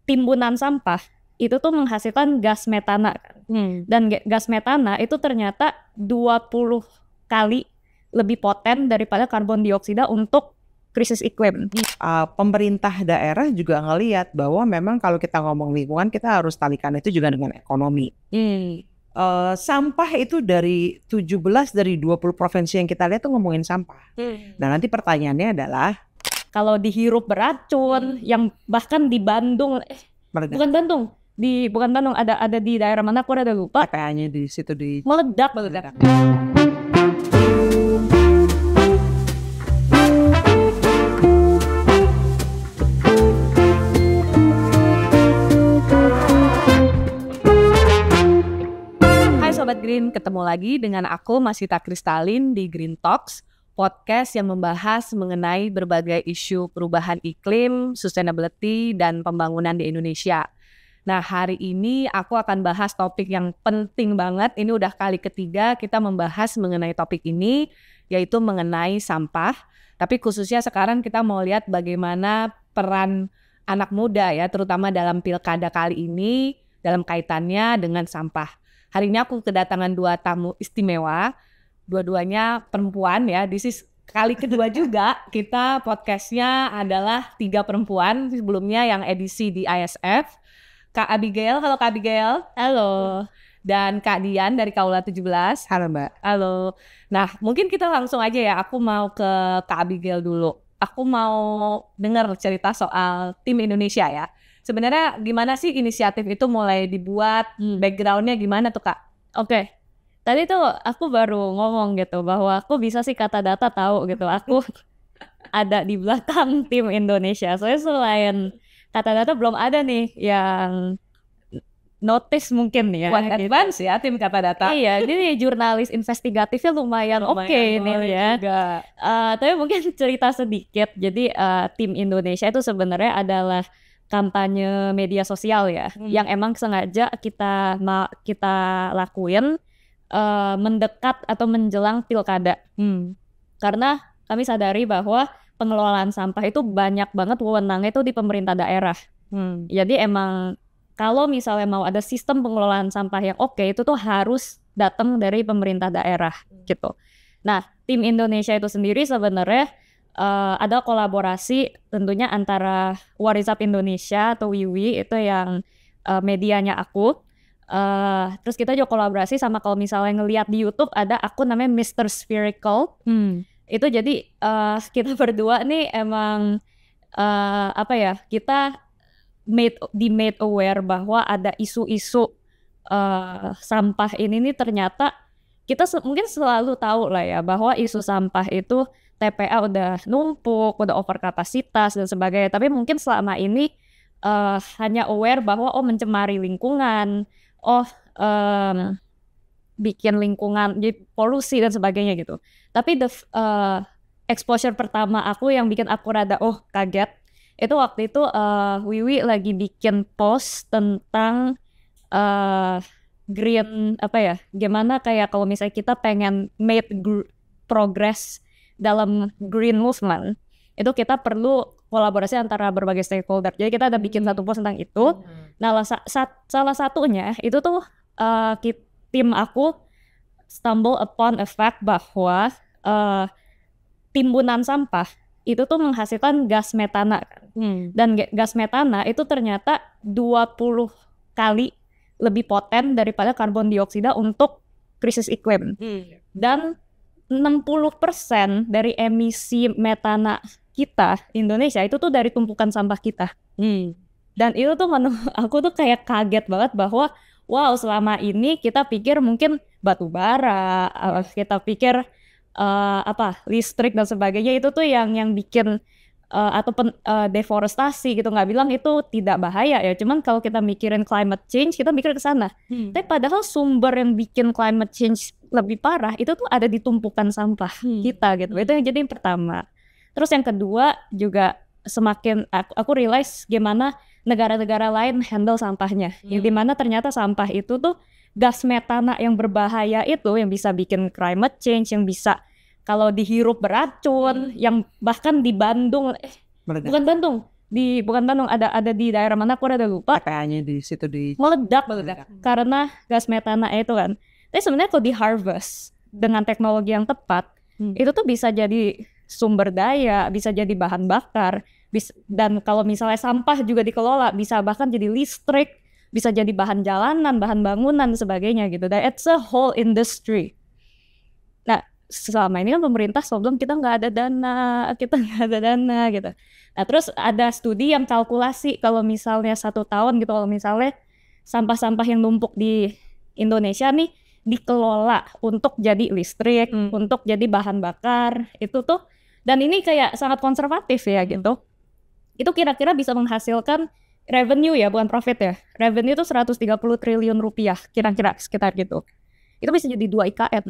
timbunan sampah itu tuh menghasilkan gas metana kan. Dan gas metana itu ternyata 20 kali lebih poten daripada karbon dioksida untuk krisis iklim. Pemerintah daerah juga ngelihat bahwa memang kalau kita ngomong lingkungan kita harus talikan itu juga dengan ekonomi. Sampah itu dari 17 dari 20 provinsi yang kita lihat tuh ngomongin sampah. Nah nanti pertanyaannya adalah kalau dihirup beracun yang bahkan di Bandung, bukan Bandung, ada di daerah mana aku udah lupa. PPA-nya di situ meledak. Hai Sobat Green, ketemu lagi dengan aku Masita Kristalin di Green Talks, podcast yang membahas mengenai berbagai isu perubahan iklim, sustainability, dan pembangunan di Indonesia. Nah, hari ini aku akan bahas topik yang penting banget. Ini udah kali ketiga kita membahas mengenai topik ini, yaitu mengenai sampah. Tapi khususnya sekarang kita mau lihat bagaimana peran anak muda ya, terutama dalam pilkada kali ini, dalam kaitannya dengan sampah. Hari ini aku kedatangan dua tamu istimewa, dua-duanya perempuan ya. This is kali kedua juga kita podcastnya adalah 3 perempuan. Sebelumnya yang edisi di ISF. Kak Abigail, halo Kak Abigail. Halo. Dan Kak Dian dari Kaula 17. Halo Mbak. Halo. Nah mungkin kita langsung aja ya, aku mau ke Kak Abigail dulu. Aku mau dengar cerita soal tim Indonesia ya. Sebenarnya gimana sih inisiatif itu mulai dibuat, backgroundnya gimana tuh Kak? Oke. Tadi tuh aku baru ngomong gitu bahwa aku bisa sih kata data tahu gitu. Aku ada di belakang tim Indonesia. Soalnya selain kata data belum ada nih yang notice mungkin ya. Buat gitu. advance ya tim kata data. Iya, jadi jurnalis investigatifnya lumayan oke nih ya. Tapi mungkin cerita sedikit. Jadi tim Indonesia itu sebenarnya adalah kampanye media sosial ya, yang emang sengaja kita lakuin mendekat atau menjelang pilkada. Karena kami sadari bahwa pengelolaan sampah itu banyak banget wewenangnya itu di pemerintah daerah. Jadi emang kalau misalnya mau ada sistem pengelolaan sampah yang oke, itu tuh harus datang dari pemerintah daerah gitu. Nah, tim Indonesia itu sendiri sebenarnya ada kolaborasi tentunya antara Warisap Indonesia atau WIWI itu yang medianya aku. Terus kita juga kolaborasi sama, kalau misalnya ngelihat di YouTube ada akun namanya Mr. Spherical. Itu jadi kita berdua nih emang kita made aware bahwa ada isu-isu sampah ini nih, ternyata kita mungkin selalu tahu lah ya bahwa isu sampah itu TPA udah numpuk, udah over kapasitas dan sebagainya. Tapi mungkin selama ini hanya aware bahwa mencemari lingkungan, bikin lingkungan jadi polusi dan sebagainya gitu. Tapi exposure pertama aku yang bikin aku rada kaget itu waktu itu Wiwi lagi bikin post tentang green gimana kayak kalau misalnya kita pengen make progress dalam green movement, itu kita perlu kolaborasi antara berbagai stakeholder. Jadi kita ada bikin satu post tentang itu. Nah, salah satunya itu tuh tim aku stumble upon a fact bahwa timbunan sampah itu tuh menghasilkan gas metana kan. Dan gas metana itu ternyata 20 kali lebih poten daripada karbon dioksida untuk krisis iklim. Dan 60% dari emisi metana kita Indonesia itu tuh dari tumpukan sampah kita. Dan itu tuh aku tuh kayak kaget banget bahwa wow, selama ini kita pikir mungkin batu bara, kita pikir listrik dan sebagainya itu tuh yang bikin deforestasi gitu, nggak bilang itu tidak bahaya ya, cuman kalau kita mikirin climate change kita mikir ke sana. Tapi padahal sumber yang bikin climate change lebih parah itu tuh ada di tumpukan sampah kita gitu. Itu yang jadi yang pertama. Terus yang kedua juga semakin aku realize gimana negara-negara lain handle sampahnya. Yang dimana ternyata sampah itu tuh gas metana yang berbahaya itu yang bisa bikin climate change, yang bisa kalau dihirup beracun, yang bahkan di Bandung, bukan Bandung, bukan Bandung, ada di daerah mana aku udah lupa. Kayaknya di situ meledak karena gas metana itu kan. Tapi sebenarnya kalau di harvest dengan teknologi yang tepat, itu tuh bisa jadi sumber daya, bisa jadi bahan bakar, dan kalau misalnya sampah juga dikelola, bisa bahkan jadi listrik, bisa jadi bahan jalanan, bahan bangunan, sebagainya gitu. Dan it's a whole industry. Nah, selama ini kan pemerintah selalu bilang kita nggak ada dana gitu. Nah, terus ada studi yang kalkulasi kalau misalnya 1 tahun gitu, kalau misalnya sampah-sampah yang numpuk di Indonesia nih dikelola untuk jadi listrik, untuk jadi bahan bakar, itu tuh, dan ini kayak sangat konservatif ya gitu. Itu kira-kira bisa menghasilkan revenue ya, bukan profit ya. Revenue itu 130 triliun rupiah, kira-kira sekitar gitu. Itu bisa jadi 2 IKN.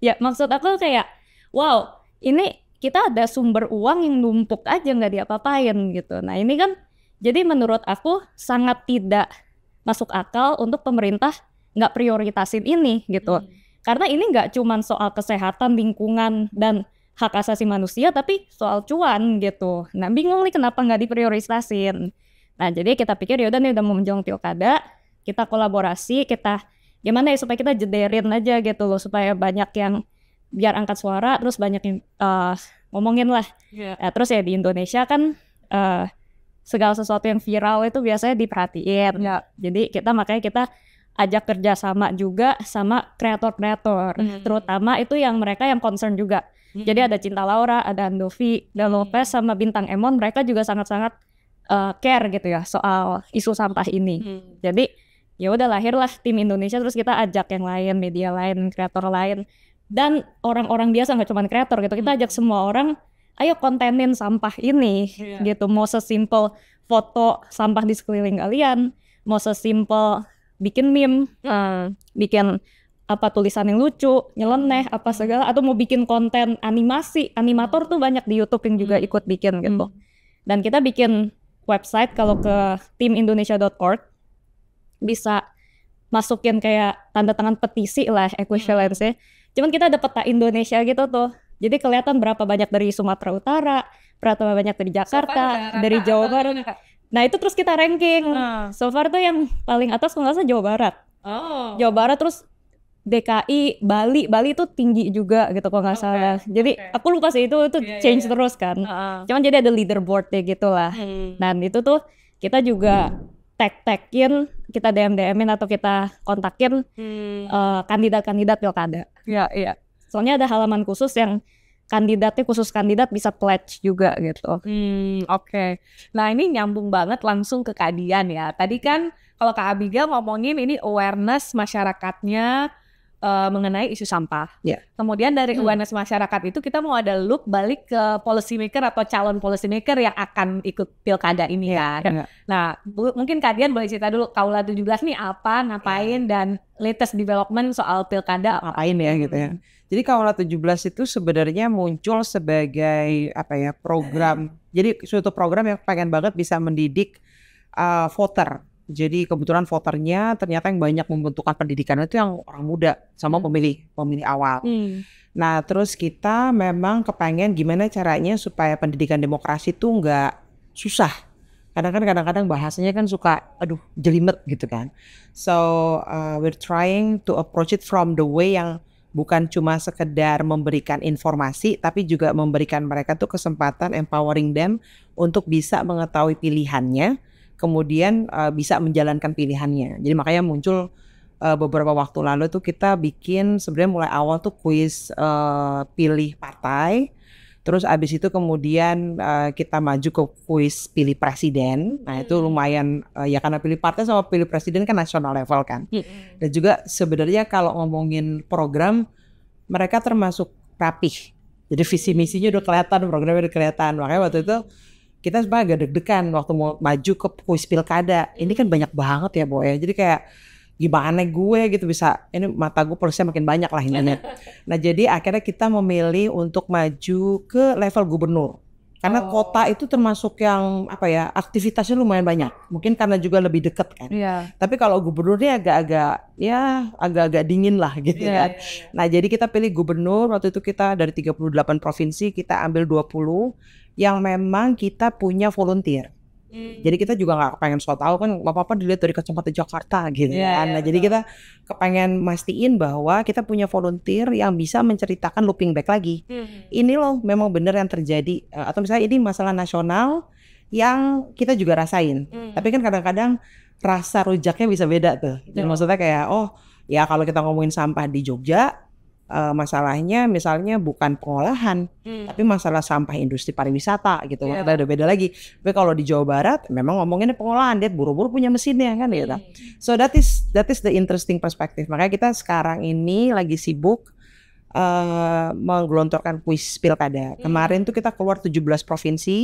Ya, maksud aku kayak, wow, ini kita ada sumber uang yang numpuk aja nggak diapa-apain gitu. Nah ini kan, jadi menurut aku sangat tidak masuk akal untuk pemerintah nggak prioritasin ini gitu. Karena ini nggak cuma soal kesehatan, lingkungan, dan hak asasi manusia, tapi soal cuan gitu. Nah bingung nih kenapa nggak diprioritasin. Nah jadi kita pikir yaudah nih udah mau menjelang pilkada, kita kolaborasi, kita gimana ya supaya kita jederin aja gitu loh, supaya banyak yang biar angkat suara, terus banyak yang ngomongin lah. Nah, terus ya di Indonesia kan segala sesuatu yang viral itu biasanya diperhatiin. Jadi makanya kita ajak kerjasama juga sama kreator-kreator, terutama itu yang mereka yang concern juga. Jadi ada Cinta Laura, ada Andovi, dan Lopez sama Bintang Emon, mereka juga sangat-sangat care gitu ya soal isu sampah ini. Jadi ya udah lahirlah tim Indonesia, terus kita ajak yang lain, media lain, kreator lain, dan orang-orang biasa, nggak cuma kreator gitu. Kita ajak semua orang, ayo kontenin sampah ini gitu. Mau sesimpel foto sampah di sekeliling kalian, mau sesimpel bikin meme, bikin tulisan yang lucu, nyeleneh, apa segala, atau mau bikin konten animasi, animator tuh banyak di YouTube yang juga ikut bikin gitu. Dan kita bikin website, kalau ke timindonesia.org bisa masukin kayak tanda tangan petisi lah, equivalence-nya. Cuman kita ada peta Indonesia gitu tuh, jadi kelihatan berapa banyak dari Sumatera Utara, berapa banyak dari Jakarta, dari Jawa Barat. Nah itu terus kita ranking. So far tuh yang paling atas kalau nggak salah Jawa Barat. Jawa Barat, terus DKI, Bali tuh tinggi juga gitu kalau nggak salah. Jadi aku lupa sih, itu change terus kan. Cuman jadi ada leaderboard-nya gitu lah. Dan itu tuh kita juga tag-tagin, kita DM-in atau kita kontakin kandidat-kandidat pilkada. Iya. Soalnya ada halaman khusus yang kandidatnya, khusus kandidat bisa pledge juga gitu. Oke. Nah ini nyambung banget langsung ke Kak Dian ya. Tadi kan kalau Kak Abigail ngomongin ini awareness masyarakatnya mengenai isu sampah. Kemudian dari awareness masyarakat itu kita mau ada loop balik ke policy maker atau calon policy maker yang akan ikut pilkada ini kan. Nah mungkin Kak Dian boleh cerita dulu Kaula 17 nih apa, ngapain, dan latest development soal pilkada ngapain ya gitu ya. Jadi Kaula 17 itu sebenarnya muncul sebagai program. Jadi suatu program yang pengen banget bisa mendidik voter. Jadi kebetulan voternya ternyata yang banyak membentukkan pendidikan itu yang orang muda sama pemilih awal. Nah terus kita memang kepengen gimana caranya supaya pendidikan demokrasi itu nggak susah. Kadang-kadang bahasanya kan suka jelimet gitu kan. So we're trying to approach it from the way yang bukan cuma sekedar memberikan informasi, tapi juga memberikan mereka tuh kesempatan, empowering them untuk bisa mengetahui pilihannya, kemudian bisa menjalankan pilihannya. Jadi makanya muncul beberapa waktu lalu tuh kita bikin sebenarnya mulai awal tuh kuis pilih partai, terus abis itu kemudian kita maju ke kuis pilih presiden. Nah itu lumayan ya, karena pilih partai sama pilih presiden kan nasional level kan. Dan juga sebenarnya kalau ngomongin program, mereka termasuk rapih. Jadi visi misinya udah kelihatan, programnya udah kelihatan. Makanya waktu itu kita sebenarnya agak deg-degan waktu mau maju ke kuis pilkada. Ini kan banyak banget ya Bo ya. Jadi kayak gimana gue gitu bisa, ini mata gue plusnya makin banyak lah internet. Nah jadi akhirnya kita memilih untuk maju ke level gubernur. Karena kota itu termasuk yang aktivitasnya lumayan banyak. Mungkin karena juga lebih dekat kan. Tapi kalau gubernurnya agak-agak dingin lah gitu kan. Nah jadi kita pilih gubernur, waktu itu kita dari 38 provinsi kita ambil 20. yang memang kita punya volunteer. Jadi kita juga nggak kepengen so tahu kan apa-apa dilihat dari kacamata Jakarta gitu kan. Nah, jadi kita kepengen mastiin bahwa kita punya volunteer yang bisa menceritakan looping back lagi. Ini loh memang benar yang terjadi, atau misalnya ini masalah nasional yang kita juga rasain. Tapi kan kadang-kadang rasa rujaknya bisa beda tuh. Jadi maksudnya kayak ya kalau kita ngomongin sampah di Jogja, masalahnya misalnya bukan pengolahan, tapi masalah sampah industri pariwisata gitu. Kita udah beda lagi. Tapi kalau di Jawa Barat memang ngomonginnya pengolahan, dia buru-buru punya mesinnya kan gitu. So that is the interesting perspective. Makanya kita sekarang ini lagi sibuk menggelontorkan kuis pilkada. Kemarin tuh kita keluar 17 provinsi.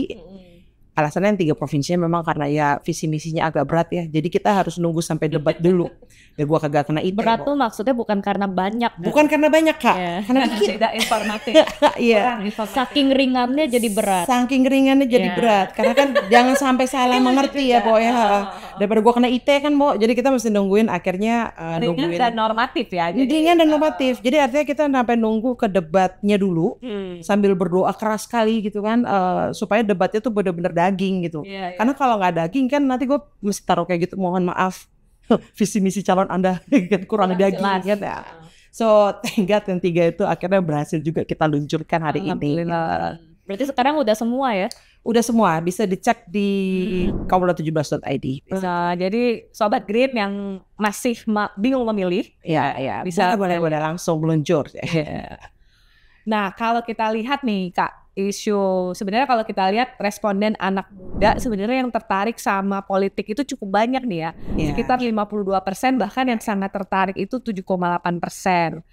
Alasannya yang 3 provinsinya memang karena ya visi misinya agak berat ya. Jadi kita harus nunggu sampai debat dulu. Biar gua kagak kena itu. Berat tuh maksudnya bukan karena banyak. Bukan karena banyak, Kak. Karena tidak informatif. Iya. Saking ringannya jadi berat. Saking ringannya jadi berat. Karena kan jangan sampai salah mengerti ya, Bo ya. Daripada gua kena IT kan, Bo. Jadi kita mesti nungguin akhirnya ringan dan normatif ya. Ringan dan normatif. Jadi artinya kita sampai nunggu ke debatnya dulu sambil berdoa keras sekali gitu kan, supaya debatnya tuh benar-benar daging gitu. Karena kalau nggak daging kan nanti gue mesti taruh kayak gitu, mohon maaf visi misi calon Anda kan kurang daging kan ya. So thank God yang 3 itu akhirnya berhasil juga kita luncurkan hari ini. Berarti sekarang udah semua ya? Udah semua, bisa dicek di kaummuda17.id. Nah, jadi Sobat Green yang masih bingung memilih, ya bisa boleh langsung meluncur. Nah, kalau kita lihat nih Kak, isu sebenarnya kalau kita lihat responden anak muda sebenarnya yang tertarik sama politik itu cukup banyak nih ya. Sekitar 52%, bahkan yang sangat tertarik itu 7,8%.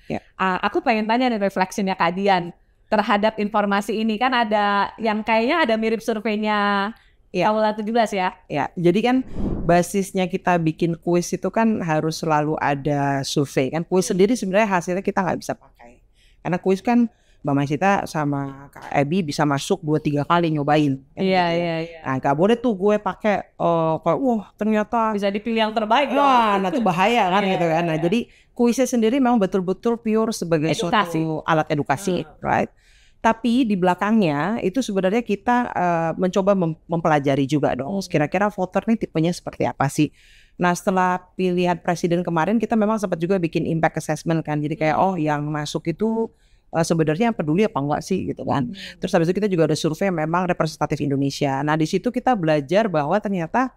Aku pengen tanya nih refleksinya Kak Dian terhadap informasi ini. Kan ada yang kayaknya ada mirip surveinya Kaula 17 ya. Jadi kan basisnya kita bikin kuis itu kan harus selalu ada survei kan. Kuis sendiri sebenarnya hasilnya kita nggak bisa pakai. Karena kuis kan Mbak Masita sama Kak Ebi bisa masuk 2-3 kali nyobain. Iya. Nah gak boleh tuh gue pakai wah ternyata bisa dipilih yang terbaik dong. Nah itu bahaya kan gitu kan. Nah jadi kuisnya sendiri memang betul-betul pure sebagai suatu alat edukasi, right? Tapi di belakangnya itu sebenarnya kita mencoba mempelajari juga dong. Kira-kira voter nih tipenya seperti apa sih? Nah setelah pilihan presiden kemarin kita memang sempat juga bikin impact assessment kan. Jadi kayak yang masuk itu sebenarnya peduli apa enggak sih gitu kan. Terus habis itu kita juga ada survei memang representatif Indonesia. Nah di situ kita belajar bahwa ternyata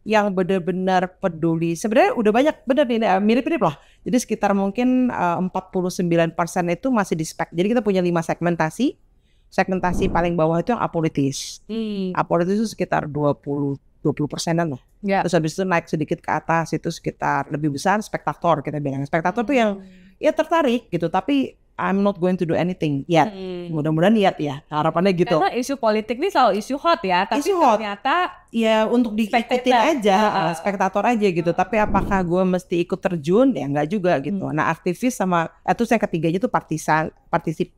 yang benar-benar peduli sebenarnya udah banyak benar nih, mirip-mirip lah. Jadi sekitar mungkin 49% itu masih di spek. Jadi kita punya 5 segmentasi. Segmentasi paling bawah itu yang apolitis. Apolitis itu sekitar 20%-an lah. Terus habis itu naik sedikit ke atas itu sekitar lebih besar spektator, kita bilang. Spektator tuh yang ya tertarik gitu, tapi I'm not going to do anything yet. Mudah-mudahan ya. Harapannya gitu. Karena isu politik ini selalu isu hot ya. Tapi ternyata ya untuk diikutin aja, spektator aja gitu. Tapi apakah gue mesti ikut terjun? Ya enggak juga gitu. Nah aktivis sama itu yang ketiganya tuh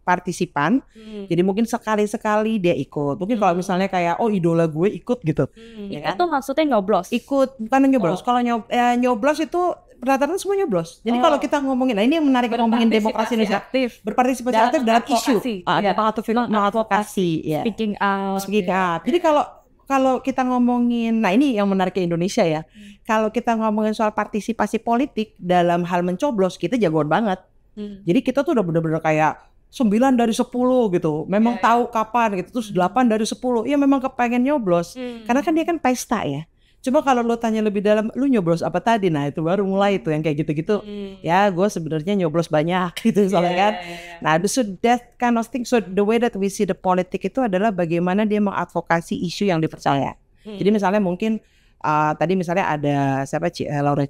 partisipan. Jadi mungkin sekali-sekali dia ikut. Mungkin kalau misalnya kayak idola gue ikut gitu. Ya kan? Itu maksudnya nyoblos? Ikut, bukan nyoblos. Kalau nyoblos itu rata-rata semua nyoblos. Jadi kalau kita ngomongin, nah ini yang menarik ngomongin demokrasi Indonesia. Berpartisipasi aktif dalam isu. Advokasi. Speaking out. Jadi kalau kita ngomongin, nah ini yang menarik ke Indonesia ya. Kalau kita ngomongin soal partisipasi politik dalam hal mencoblos, kita jagoan banget. Jadi kita tuh udah bener-bener kayak 9 dari 10 gitu. Memang tahu kapan gitu. Terus 8 dari 10. Ya memang kepengen nyoblos. Karena kan dia kan pesta ya. Cuma kalau lo tanya lebih dalam, lu nyoblos apa tadi? Nah itu baru mulai tuh yang kayak gitu-gitu. Ya gue sebenarnya nyoblos banyak gitu soalnya kan. Nah so that kind of thing. So the way that we see the politik itu adalah bagaimana dia mengadvokasi isu yang dipercaya. Jadi misalnya mungkin tadi misalnya ada siapa Laura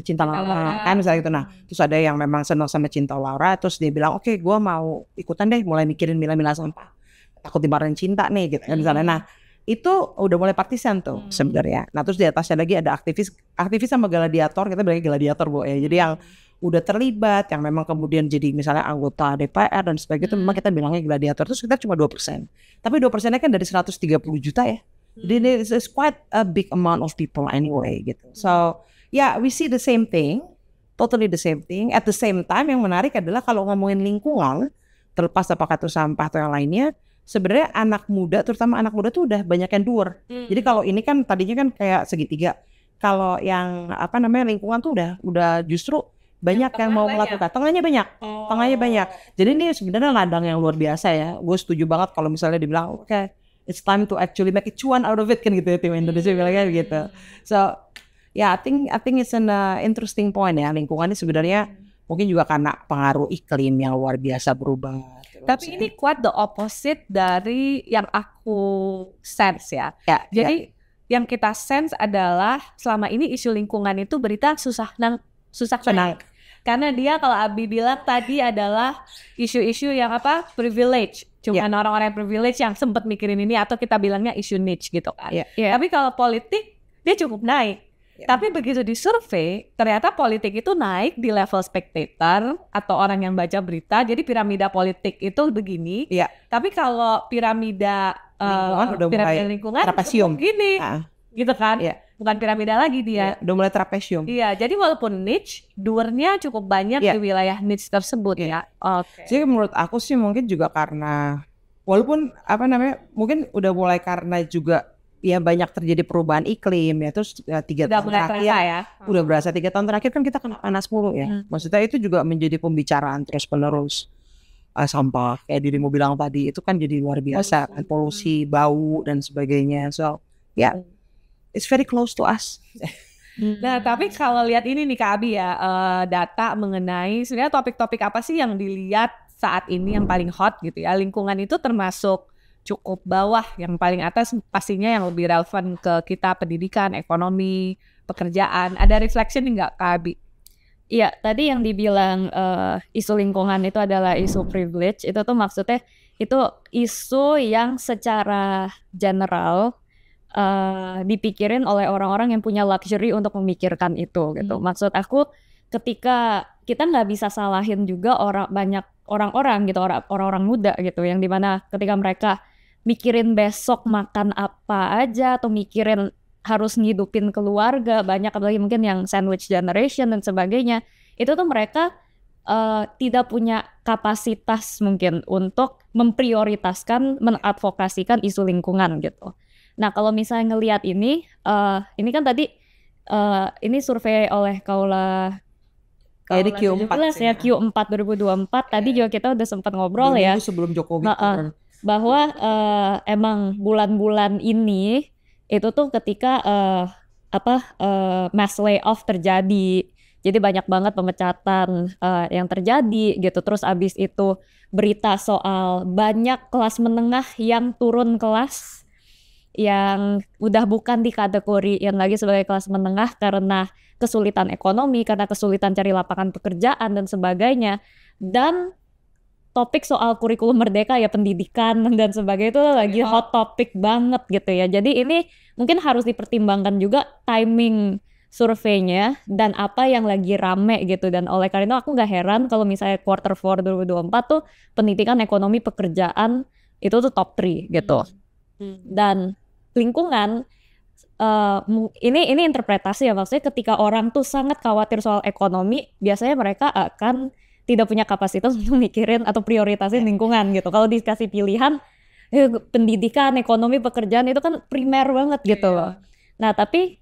Cinta Laura kan misalnya gitu. Nah terus ada yang memang senang sama Cinta Laura. Terus dia bilang oke, gue mau ikutan deh mulai mikirin milah-milah sampah. Takut dimarahin Cinta nih gitu kan misalnya. Nah itu udah mulai partisan tuh sebenarnya. Nah terus di atasnya lagi ada aktivis sama gladiator, kita bilangnya gladiator Bu ya. Jadi yang udah terlibat, yang memang kemudian jadi misalnya anggota DPR dan sebagainya itu memang kita bilangnya gladiator. Terus kita cuma 2%. Tapi 2%-nya kan dari 130 juta ya. Jadi it's quite a big amount of people anyway gitu. So yeah, we see the same thing, totally the same thing. At the same time yang menarik adalah kalau ngomongin lingkungan, terlepas apakah itu sampah atau yang lainnya, sebenarnya anak muda, terutama anak muda tuh udah banyak yang doer. Jadi kalau ini kan tadinya kan kayak segitiga. Kalau yang apa namanya lingkungan tuh udah justru banyak yang mau melakukan. Tengahnya banyak. Jadi ini sebenarnya ladang yang luar biasa ya. Gue setuju banget kalau misalnya dibilang oke, it's time to actually make a cuan out of it kan gitu ya, tim Indonesia bilangnya gitu. So yeah, I think it's an interesting point ya. Lingkungan ini sebenarnya mungkin juga karena pengaruh iklim yang luar biasa berubah. Tapi ini quite the opposite dari yang aku sense ya. Jadi yang kita sense adalah selama ini isu lingkungan itu berita susah senang. Karena dia kalau Abi bilang tadi adalah isu-isu yang apa? Privilege. Cuman orang-orang privilege yang sempat mikirin ini, atau kita bilangnya isu niche gitu kan. Tapi kalau politik dia cukup naik. Tapi begitu disurvei, ternyata politik itu naik di level spectator atau orang yang baca berita. Jadi piramida politik itu begini. Tapi kalau piramida lingkungan trapesium gini, gitu kan? Bukan piramida lagi dia. Udah mulai trapesium. Jadi walaupun niche, doernya cukup banyak di wilayah niche tersebut ya. Jadi menurut aku sih mungkin juga karena walaupun apa namanya, mungkin udah mulai karena juga ya banyak terjadi perubahan iklim ya, terus 3 tahun terakhir udah berasa 3 tahun terakhir kan kita kena panas mulu ya. Maksudnya itu juga menjadi pembicaraan terus penerus. Sampah kayak dirimu bilang tadi itu kan jadi luar biasa, polusi, bau dan sebagainya. So it's very close to us. Nah, tapi kalau lihat ini nih Kak Abi ya, data mengenai sebenarnya topik-topik apa sih yang dilihat saat ini yang paling hot gitu ya. Lingkungan itu termasuk cukup bawah, yang paling atas pastinya yang lebih relevan ke kita, pendidikan, ekonomi, pekerjaan. Ada reflection nggak Kak Abi? Iya, tadi yang dibilang isu lingkungan itu adalah isu privilege, itu tuh maksudnya itu isu yang secara general dipikirin oleh orang-orang yang punya luxury untuk memikirkan itu gitu. Maksud aku ketika kita nggak bisa salahin juga banyak orang-orang gitu, orang-orang muda gitu, yang dimana ketika mereka mikirin besok makan apa aja atau mikirin harus ngidupin keluarga, banyak apalagi mungkin yang sandwich generation dan sebagainya, itu tuh mereka tidak punya kapasitas mungkin untuk memprioritaskan, mengadvokasikan isu lingkungan gitu. Nah kalau misalnya ngelihat ini kan tadi ini survei oleh Kaula di Q4 ya, Q4 2024. Tadi juga kita udah sempat ngobrol ya sebelum Jokowi bahwa emang bulan-bulan ini itu tuh ketika mass layoff terjadi. Jadi banyak banget pemecatan yang terjadi gitu. Terus abis itu berita soal banyak kelas menengah yang turun kelas, yang udah bukan di kategori yang lagi sebagai kelas menengah karena kesulitan ekonomi, karena kesulitan cari lapangan pekerjaan dan sebagainya. Dan topik soal kurikulum merdeka ya, pendidikan dan sebagainya itu lagi hot topic banget gitu ya. Jadi ini mungkin harus dipertimbangkan juga timing surveinya dan apa yang lagi rame gitu. Dan oleh karena itu aku nggak heran kalau misalnya quarter 4 2024 tuh pendidikan, ekonomi, pekerjaan itu tuh top 3 gitu. Dan lingkungan ini interpretasi ya, maksudnya ketika orang tuh sangat khawatir soal ekonomi, biasanya mereka akan tidak punya kapasitas untuk mikirin atau prioritasin lingkungan gitu. Kalau dikasih pilihan pendidikan, ekonomi, pekerjaan itu kan primer banget gitu loh. Nah tapi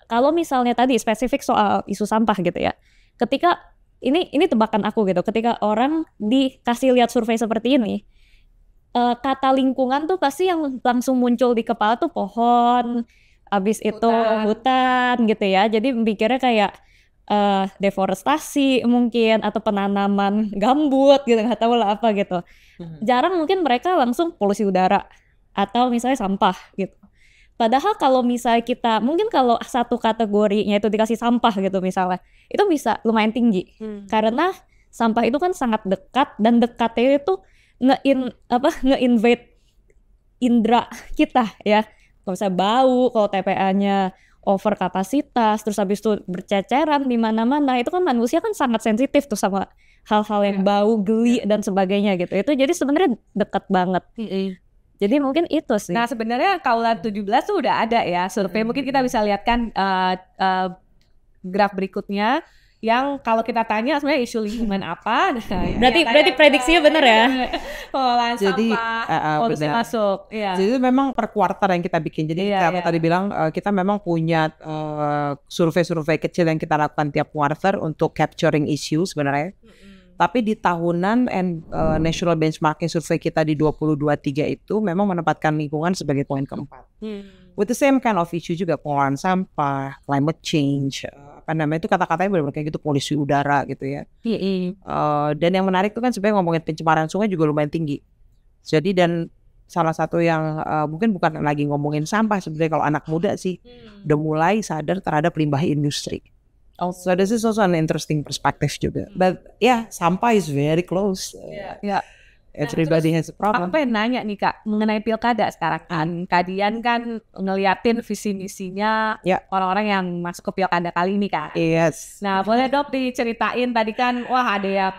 kalau misalnya tadi spesifik soal isu sampah gitu ya, ketika ini tebakan aku gitu, ketika orang dikasih lihat survei seperti ini, kata lingkungan tuh pasti yang langsung muncul di kepala tuh pohon, abis itu hutan gitu ya. Jadi mikirnya kayak deforestasi mungkin, atau penanaman gambut gitu, nggak tahu lah apa gitu. Jarang mungkin mereka langsung polusi udara atau misalnya sampah gitu. Padahal kalau misalnya kita, mungkin kalau satu kategorinya itu dikasih sampah gitu misalnya, itu bisa lumayan tinggi. Karena sampah itu kan sangat dekat, dan dekatnya itu nge-invade indera kita ya. Kalau misalnya bau, kalau TPA-nya over kapasitas, terus habis itu berceceran di mana-mana, itu kan manusia kan sangat sensitif tuh sama hal-hal yang bau, geli dan sebagainya gitu. Itu jadi sebenarnya dekat banget. Jadi mungkin itu sih. Nah sebenarnya Kaula 17 tuh udah ada ya survei. Mungkin kita bisa lihatkan graf berikutnya. yang kalau kita tanya sebenarnya isu lingkungan apa, Berarti prediksinya benar ya? Pengelolaan Jadi, sampah, polusi benar. masuk. Iya. Jadi itu memang per kuartal yang kita bikin. Jadi Iya, kayak iya. tadi bilang kita memang punya survei-survei kecil yang kita lakukan tiap quarter untuk capturing issue sebenarnya. Tapi di tahunan national benchmarking survei kita di 2023 itu memang menempatkan lingkungan sebagai poin keempat. With the same kind of issue juga, pengelolaan sampah, climate change, apa namanya itu kata-katanya benar-benar kayak gitu, polusi udara gitu ya. Dan yang menarik itu kan sebenarnya ngomongin pencemaran sungai juga lumayan tinggi. Jadi dan salah satu yang mungkin bukan lagi ngomongin sampah sebenarnya, kalau anak muda sih udah mulai sadar terhadap limbah industri. So this is also an interesting perspective juga. But yeah, sampah is very close. Ya. Everybody has a problem. Aku pengen nanya nih Kak, mengenai pilkada sekarang kan. Kadian kan ngeliatin visi misinya orang-orang yang masuk ke pilkada kali ini kan. Yes. Nah boleh dong diceritain tadi kan, wah ada yang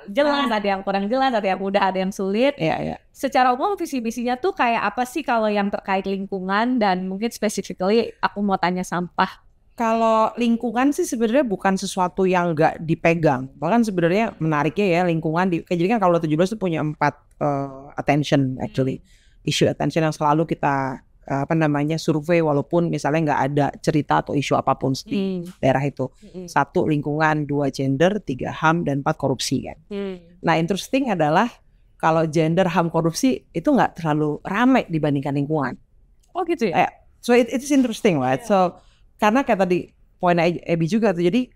jelas, ada yang kurang jelas, ada yang mudah, ada yang sulit. Iya. Secara umum visi misinya tuh kayak apa sih kalau yang terkait lingkungan, dan mungkin specifically aku mau tanya sampah. Kalau lingkungan sih sebenarnya bukan sesuatu yang nggak dipegang. Bahkan sebenarnya menariknya ya lingkungan jadi kan kalau 17 itu punya 4 attention actually. Issue attention yang selalu kita survei walaupun misalnya nggak ada cerita atau isu apapun di daerah itu. 1 lingkungan, 2 gender, 3 HAM, dan 4 korupsi kan. Nah interesting adalah kalau gender, HAM, korupsi itu nggak terlalu ramai dibandingkan lingkungan. Oh gitu ya? So it is interesting right. So karena kayak tadi poinnya Ebi juga tuh, jadi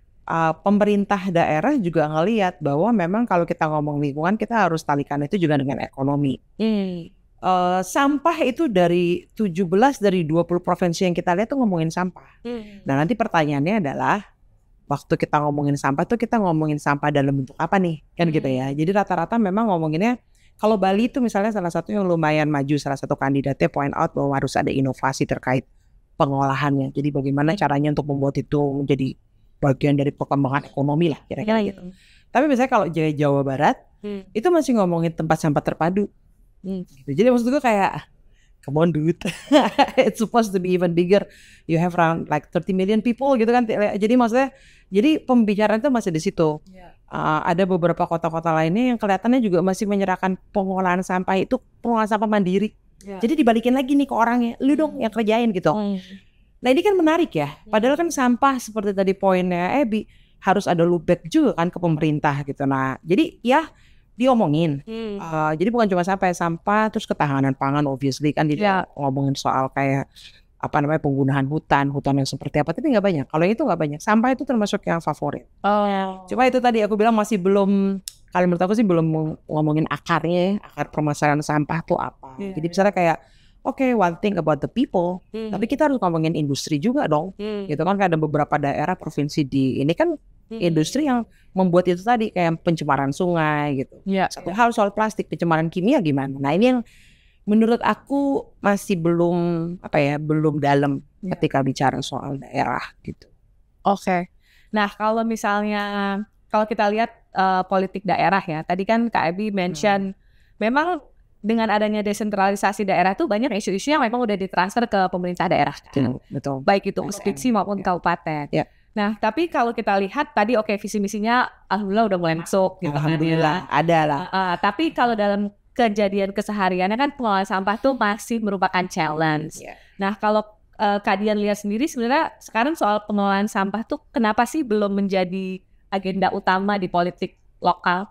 pemerintah daerah juga ngelihat bahwa memang kalau kita ngomong lingkungan kita harus talikan itu juga dengan ekonomi. Sampah itu dari 17 dari 20 provinsi yang kita lihat tuh ngomongin sampah. Nah nanti pertanyaannya adalah waktu kita ngomongin sampah tuh kita ngomongin sampah dalam bentuk apa nih kan gitu ya. Jadi rata-rata memang ngomonginnya, kalau Bali itu misalnya salah satu yang lumayan maju, salah satu kandidatnya point out bahwa harus ada inovasi terkait pengolahannya. Jadi bagaimana caranya untuk membuat itu menjadi bagian dari perkembangan ekonomi lah kira-kira gitu. Tapi misalnya kalau Jawa Barat itu masih ngomongin tempat sampah terpadu. Gitu. Jadi maksud gue kayak come on dude. It's supposed to be even bigger. You have around like 30 million people gitu kan. Jadi maksudnya pembicaraan itu masih di situ. Ada beberapa kota-kota lainnya yang kelihatannya juga masih menyerahkan pengolahan sampah itu pengolahan sampah mandiri. Jadi dibalikin lagi nih ke orangnya, lu dong yang kerjain gitu. Nah ini kan menarik ya, padahal kan sampah seperti tadi poinnya Ebi harus ada loop back juga kan ke pemerintah gitu. Nah jadi ya diomongin, jadi bukan cuma sampah terus ketahanan pangan obviously kan, jadi ngomongin soal kayak penggunaan hutan yang seperti apa, tapi nggak banyak. Kalau itu nggak banyak, sampah itu termasuk yang favorit. Cuma itu tadi aku bilang masih belum, kalau menurut aku sih belum ngomongin akarnya, akar permasalahan sampah tuh apa. Jadi misalnya kayak one thing about the people, tapi kita harus ngomongin industri juga dong. Gitu kan, ada beberapa daerah provinsi di ini kan industri yang membuat itu tadi kayak pencemaran sungai gitu. Satu hal soal plastik, pencemaran kimia gimana. Nah ini yang menurut aku masih belum dalam ketika bicara soal daerah gitu. Nah kalau misalnya kalau kita lihat politik daerah ya, tadi kan Kak Ebi mention memang dengan adanya desentralisasi daerah tuh banyak isu-isu yang memang udah ditransfer ke pemerintah daerah kan? Betul. Baik itu provinsi maupun kabupaten. Nah tapi kalau kita lihat tadi visi misinya alhamdulillah udah mulai masuk gitu. Alhamdulillah ada lah. Tapi kalau dalam kejadian kesehariannya kan pengelolaan sampah tuh masih merupakan challenge. Nah kalau Kak Dian lihat sendiri sebenarnya sekarang soal pengelolaan sampah tuh kenapa sih belum menjadi agenda utama di politik lokal?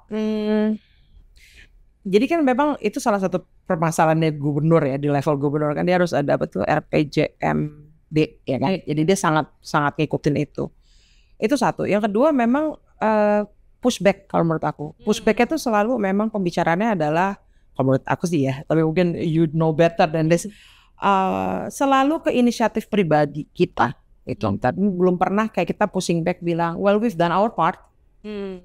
Jadi kan memang itu salah satu permasalahannya gubernur ya, di level gubernur kan dia harus ada RPJMD ya kan. Jadi dia sangat ngikutin itu. Itu satu. Yang kedua memang pushback kalau menurut aku. Pushbacknya tuh selalu memang pembicaraannya adalah, kalau menurut aku sih ya, tapi mungkin you know better than this, selalu ke inisiatif pribadi kita itu. Tapi belum pernah kayak kita pushing back bilang well we've done our part.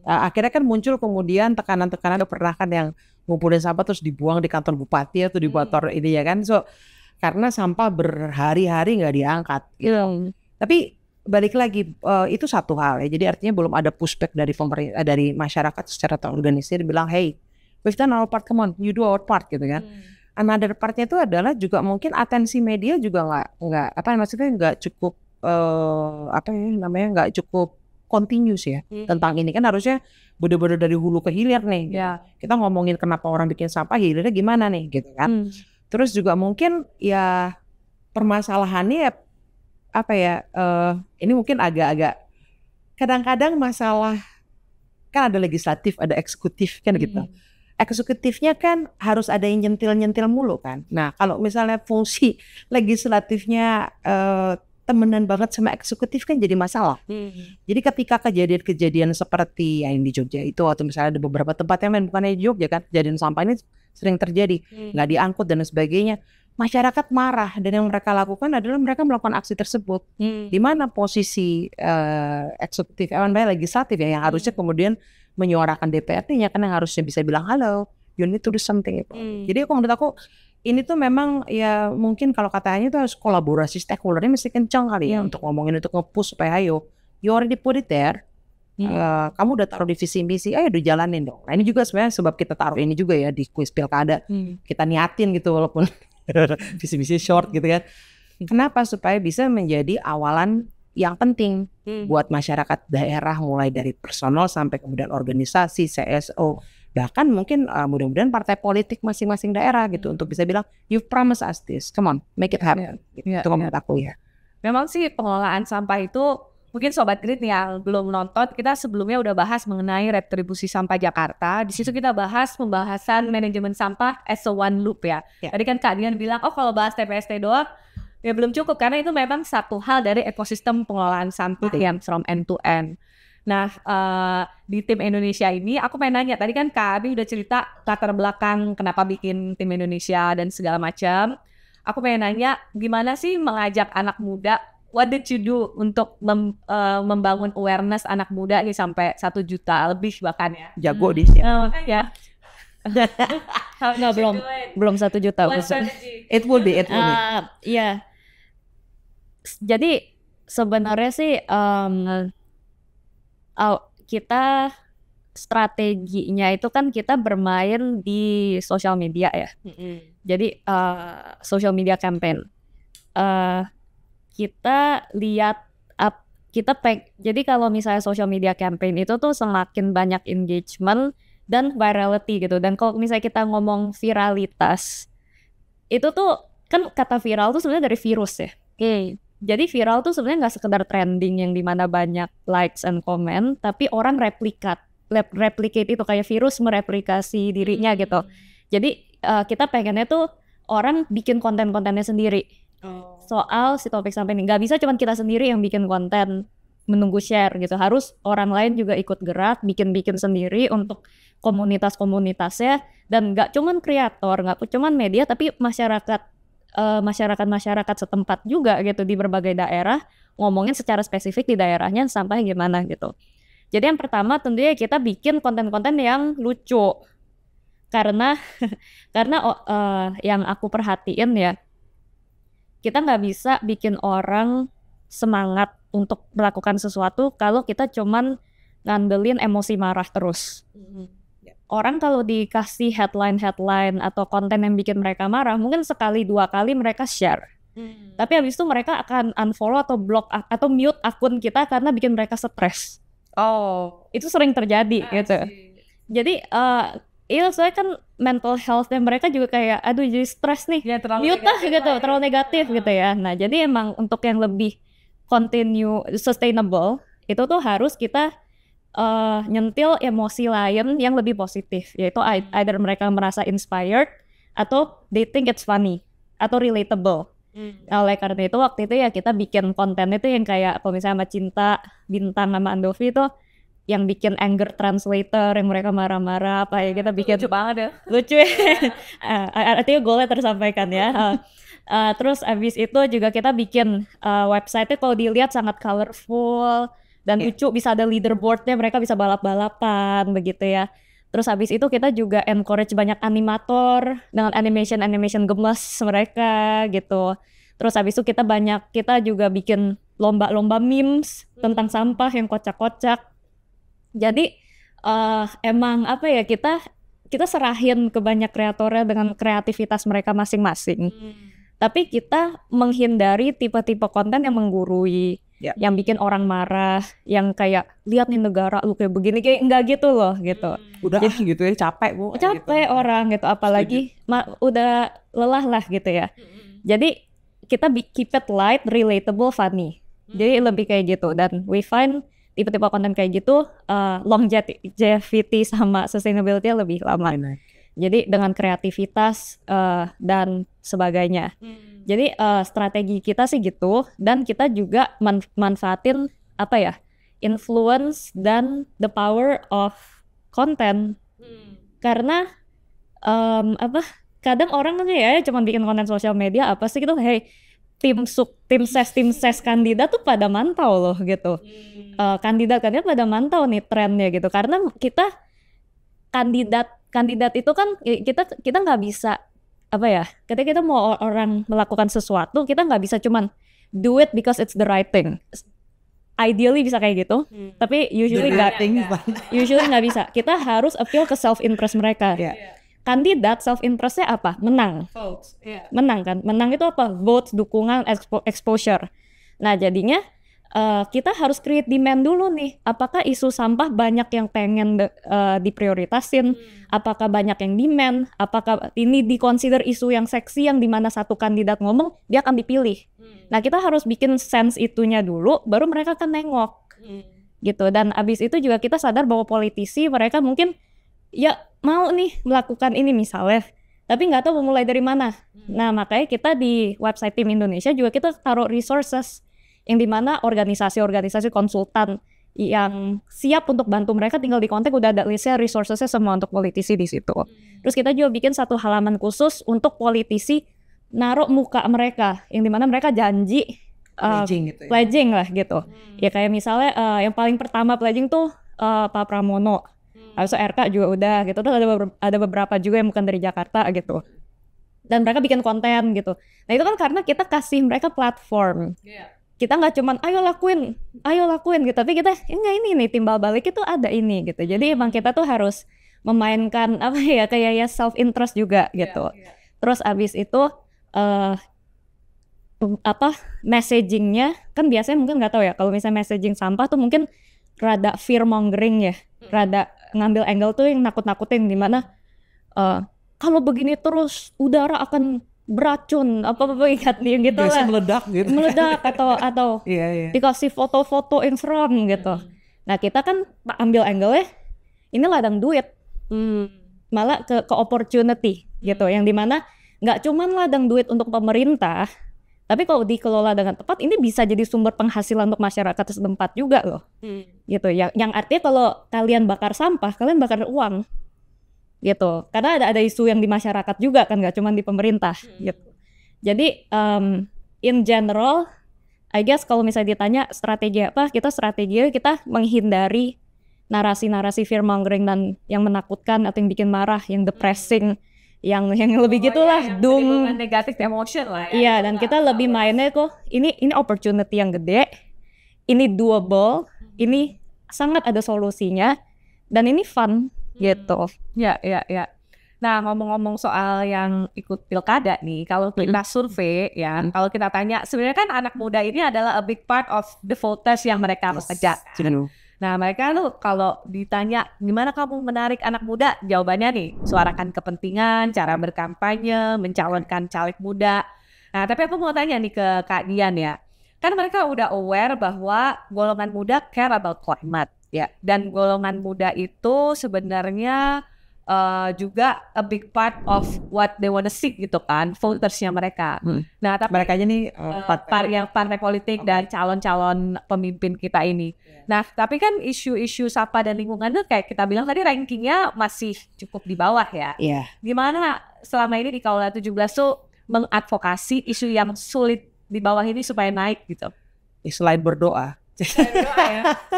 Akhirnya kan muncul kemudian tekanan-tekanan, pernah kan yang ngumpulin sampah terus dibuang di kantor bupati atau di kantor ini ya kan. So karena sampah berhari-hari nggak diangkat gitu. Tapi balik lagi itu satu hal ya. Jadi artinya belum ada pushback dari pemerintah, dari masyarakat secara terorganisir bilang hey we've done our part, come on you do our part gitu kan. Another partnya itu adalah juga mungkin atensi media juga nggak cukup nggak cukup continuous ya tentang ini kan harusnya bener-bener dari hulu ke hilir nih. Kita ngomongin kenapa orang bikin sampah, hilirnya gimana nih gitu kan. Terus juga mungkin ya permasalahannya apa ya, ini mungkin agak-agak kadang-kadang masalah kan ada legislatif, ada eksekutif kan gitu. Eksekutifnya kan harus ada yang nyentil-nyentil mulu kan. Nah kalau misalnya fungsi legislatifnya temenan banget sama eksekutif kan jadi masalah. Jadi ketika kejadian-kejadian seperti yang di Jogja itu, atau misalnya ada beberapa tempat yang lain, bukannya di Jogja kan, kejadian sampah ini sering terjadi, nggak diangkut dan sebagainya. Masyarakat marah dan yang mereka lakukan adalah mereka melakukan aksi tersebut. Di mana posisi eksekutif, legislatif ya yang harusnya kemudian menyuarakan DPRD-nya, kan yang harusnya bisa bilang halo, you need to do something. Jadi menurut aku ini tuh memang ya mungkin kalau katanya itu harus kolaborasi stakeholdernya mesti kencang kali ya untuk ngomongin, untuk nge-push supaya ayo you already put it there. Kamu udah taruh di visi misi, ayo dijalanin dong. Nah ini juga sebenarnya sebab kita taruh ini juga ya di kuis pilkada. Kita niatin gitu walaupun visi misi short gitu kan. Kenapa? Supaya bisa menjadi awalan yang penting buat masyarakat daerah, mulai dari personal sampai kemudian organisasi, CSO, bahkan mungkin mudah-mudahan partai politik masing-masing daerah gitu untuk bisa bilang you've promised us this, come on make it happen. Itu menurut aku ya. Memang sih pengelolaan sampah itu mungkin Sobat Green yang belum nonton, kita sebelumnya udah bahas mengenai retribusi sampah Jakarta. Di situ kita bahas pembahasan manajemen sampah as a one loop ya. Tadi kan Kak Dian bilang kalau bahas TPST doang ya belum cukup, karena itu memang satu hal dari ekosistem pengelolaan sampah yang from end to end. Nah di tim Indonesia ini aku pengen nanya, tadi kan Kak Abi udah cerita latar belakang kenapa bikin tim Indonesia dan segala macam. Aku pengen nanya gimana sih mengajak anak muda, what did you do untuk membangun awareness anak muda ini sampai 1 juta lebih bahkan ya. Jago di sini. Ya. No, belum 1 juta. It will be. Iya. Jadi sebenarnya sih kita strateginya itu kan kita bermain di sosial media ya. Jadi social media campaign. Kita lihat jadi kalau misalnya social media campaign itu tuh semakin banyak engagement dan virality gitu. Dan kalau misalnya kita ngomong viralitas, itu tuh kan kata viral tuh sebenarnya dari virus ya. Jadi viral tuh sebenarnya nggak sekedar trending yang dimana banyak likes and comment, tapi orang replicate itu kayak virus mereplikasi dirinya gitu. Jadi kita pengennya tuh orang bikin konten-kontennya sendiri soal si topik sampah ini. Nggak bisa cuma kita sendiri yang bikin konten menunggu share gitu. Harus orang lain juga ikut gerak, bikin sendiri untuk komunitas-komunitasnya, dan nggak cuma kreator, nggak cuma media, tapi masyarakat setempat juga gitu di berbagai daerah, ngomongin secara spesifik di daerahnya sampah gimana gitu. Jadi yang pertama tentunya kita bikin konten-konten yang lucu, karena yang aku perhatiin ya, kita nggak bisa bikin orang semangat untuk melakukan sesuatu kalau kita cuman ngandelin emosi marah terus. Orang kalau dikasih headline atau konten yang bikin mereka marah, mungkin sekali 2 kali mereka share. Tapi habis itu mereka akan unfollow atau block atau mute akun kita karena bikin mereka stres. Itu sering terjadi gitu. Jadi soalnya kan mental health-nya mereka juga kayak aduh jadi stres nih. Ya, mute gitu, terlalu negatif gitu ya. Nah, jadi emang untuk yang lebih continue sustainable itu tuh harus kita nyentil emosi lain yang lebih positif, yaitu either mereka merasa inspired atau they think it's funny atau relatable. Oleh karena itu waktu itu ya kita bikin konten itu yang kayak kalau misalnya sama Cinta, Bintang sama Andovi itu yang bikin anger translator yang mereka marah-marah apa ya, kita bikin lucu banget ya. Lucu ya. Artinya goalnya tersampaikan ya. Terus abis itu juga kita bikin website-nya kalau dilihat sangat colorful dan lucu, bisa ada leaderboard-nya, mereka bisa balap-balapan begitu ya. Terus habis itu kita juga encourage banyak animator dengan animation gemes mereka gitu. Terus habis itu kita juga bikin lomba-lomba memes tentang sampah yang kocak-kocak. Jadi emang apa ya, kita serahin ke banyak kreatornya dengan kreativitas mereka masing-masing. Tapi kita menghindari tipe-tipe konten yang menggurui, yang bikin orang marah, yang kayak lihat nih negara lu kayak begini, kayak enggak gitu loh gitu. Udah gitu ya, capek Bu. Capek gitu. orang gitu, apalagi udah lelah lah gitu ya. Jadi kita keep it light, relatable, funny. Jadi lebih kayak gitu, dan we find tipe-tipe konten kayak gitu longevity sama sustainability lebih lama. Jadi dengan kreativitas dan sebagainya. Jadi strategi kita sih gitu, dan kita juga manfaatin apa ya, influence dan the power of content. Karena kadang orang ya cuma bikin konten sosial media apa sih gitu, hey tim ses kandidat tuh pada mantau loh gitu. Kandidat pada mantau nih trennya gitu, karena kita kandidat itu kan kita nggak bisa apa ya, ketika kita mau orang melakukan sesuatu, kita nggak bisa cuman do it because it's the right thing. Ideally bisa kayak gitu, tapi usually nggak bisa. Kita harus appeal ke self interest mereka. Kandidat self interestnya apa? Menang. Menang kan? Menang itu apa? Votes, dukungan, exposure. Nah jadinya kita harus create demand dulu nih. Apakah isu sampah banyak yang pengen diprioritasin? Apakah banyak yang demand? Apakah ini dikonsider isu yang seksi yang dimana satu kandidat ngomong dia akan dipilih? Nah kita harus bikin sense itunya dulu, baru mereka akan nengok gitu. Dan abis itu juga kita sadar bahwa politisi mereka mungkin ya mau nih melakukan ini misalnya, tapi nggak tahu mulai dari mana. Nah makanya kita di website Tim Indonesia juga kita taruh resources yang dimana organisasi-organisasi konsultan yang siap untuk bantu mereka, tinggal di kontak udah ada listnya resourcesnya semua untuk politisi di situ. Terus kita juga bikin satu halaman khusus untuk politisi, naruh muka mereka yang dimana mereka janji pledging lah gitu. Ya kayak misalnya yang paling pertama pledging tuh Pak Pramono. Habis itu RK juga udah gitu, terus ada beberapa juga yang bukan dari Jakarta gitu, dan mereka bikin konten gitu. Nah itu kan karena kita kasih mereka platform. Kita nggak cuman ayo lakuin gitu, tapi kita enggak, ini nih timbal balik itu ada ini gitu. Jadi emang kita tuh harus memainkan apa ya, kayak ya self interest juga gitu. Terus abis itu messagingnya kan biasanya mungkin nggak tahu ya, kalau misalnya messaging sampah tuh mungkin rada fear mongering ya, rada ngambil angle tuh yang nakut-nakutin, dimana kalau begini terus udara akan beracun apa gitu lah, meledak atau dikasih foto-foto yang seram gitu. Nah kita kan ambil angle-nya ini ladang duit, malah ke opportunity gitu, yang dimana nggak cuman ladang duit untuk pemerintah, tapi kalau dikelola dengan tepat, ini bisa jadi sumber penghasilan untuk masyarakat setempat juga loh. Gitu. Yang artinya kalau kalian bakar sampah, kalian bakar uang. Gitu. Karena ada isu yang di masyarakat juga kan, nggak cuma di pemerintah. Gitu. Jadi in general, I guess kalau misalnya ditanya strategi apa, kita menghindari narasi-narasi fear mongering dan yang menakutkan atau yang bikin marah, yang depressing. Yang lebih gitulah, doom, negatif emotion lah ya. Iya, dan kita lebih mainnya kok ini opportunity yang gede, ini doable, ini sangat ada solusinya, dan ini fun gitu. Ya. Nah ngomong-ngomong soal yang ikut pilkada nih, kalau kita survei ya, kalau kita tanya, sebenarnya kan anak muda ini adalah a big part of the voters yang mereka harus kejar. Nah mereka tuh kalau ditanya gimana kamu menarik anak muda, jawabannya nih suarakan kepentingan, cara berkampanye, mencalonkan caleg muda. Nah tapi aku mau tanya nih ke Kak Dian ya, kan mereka udah aware bahwa golongan muda care about climate ya, dan golongan muda itu sebenarnya juga a big part of what they wanna see gitu kan, votersnya mereka. Nah tapi mereka aja nih yang partai politik dan calon-calon pemimpin kita ini. Nah tapi kan isu-isu sampah dan lingkungan tuh kayak kita bilang tadi rankingnya masih cukup di bawah ya. Gimana selama ini di Kaula 17 tuh mengadvokasi isu yang sulit di bawah ini supaya naik gitu? Selain berdoa.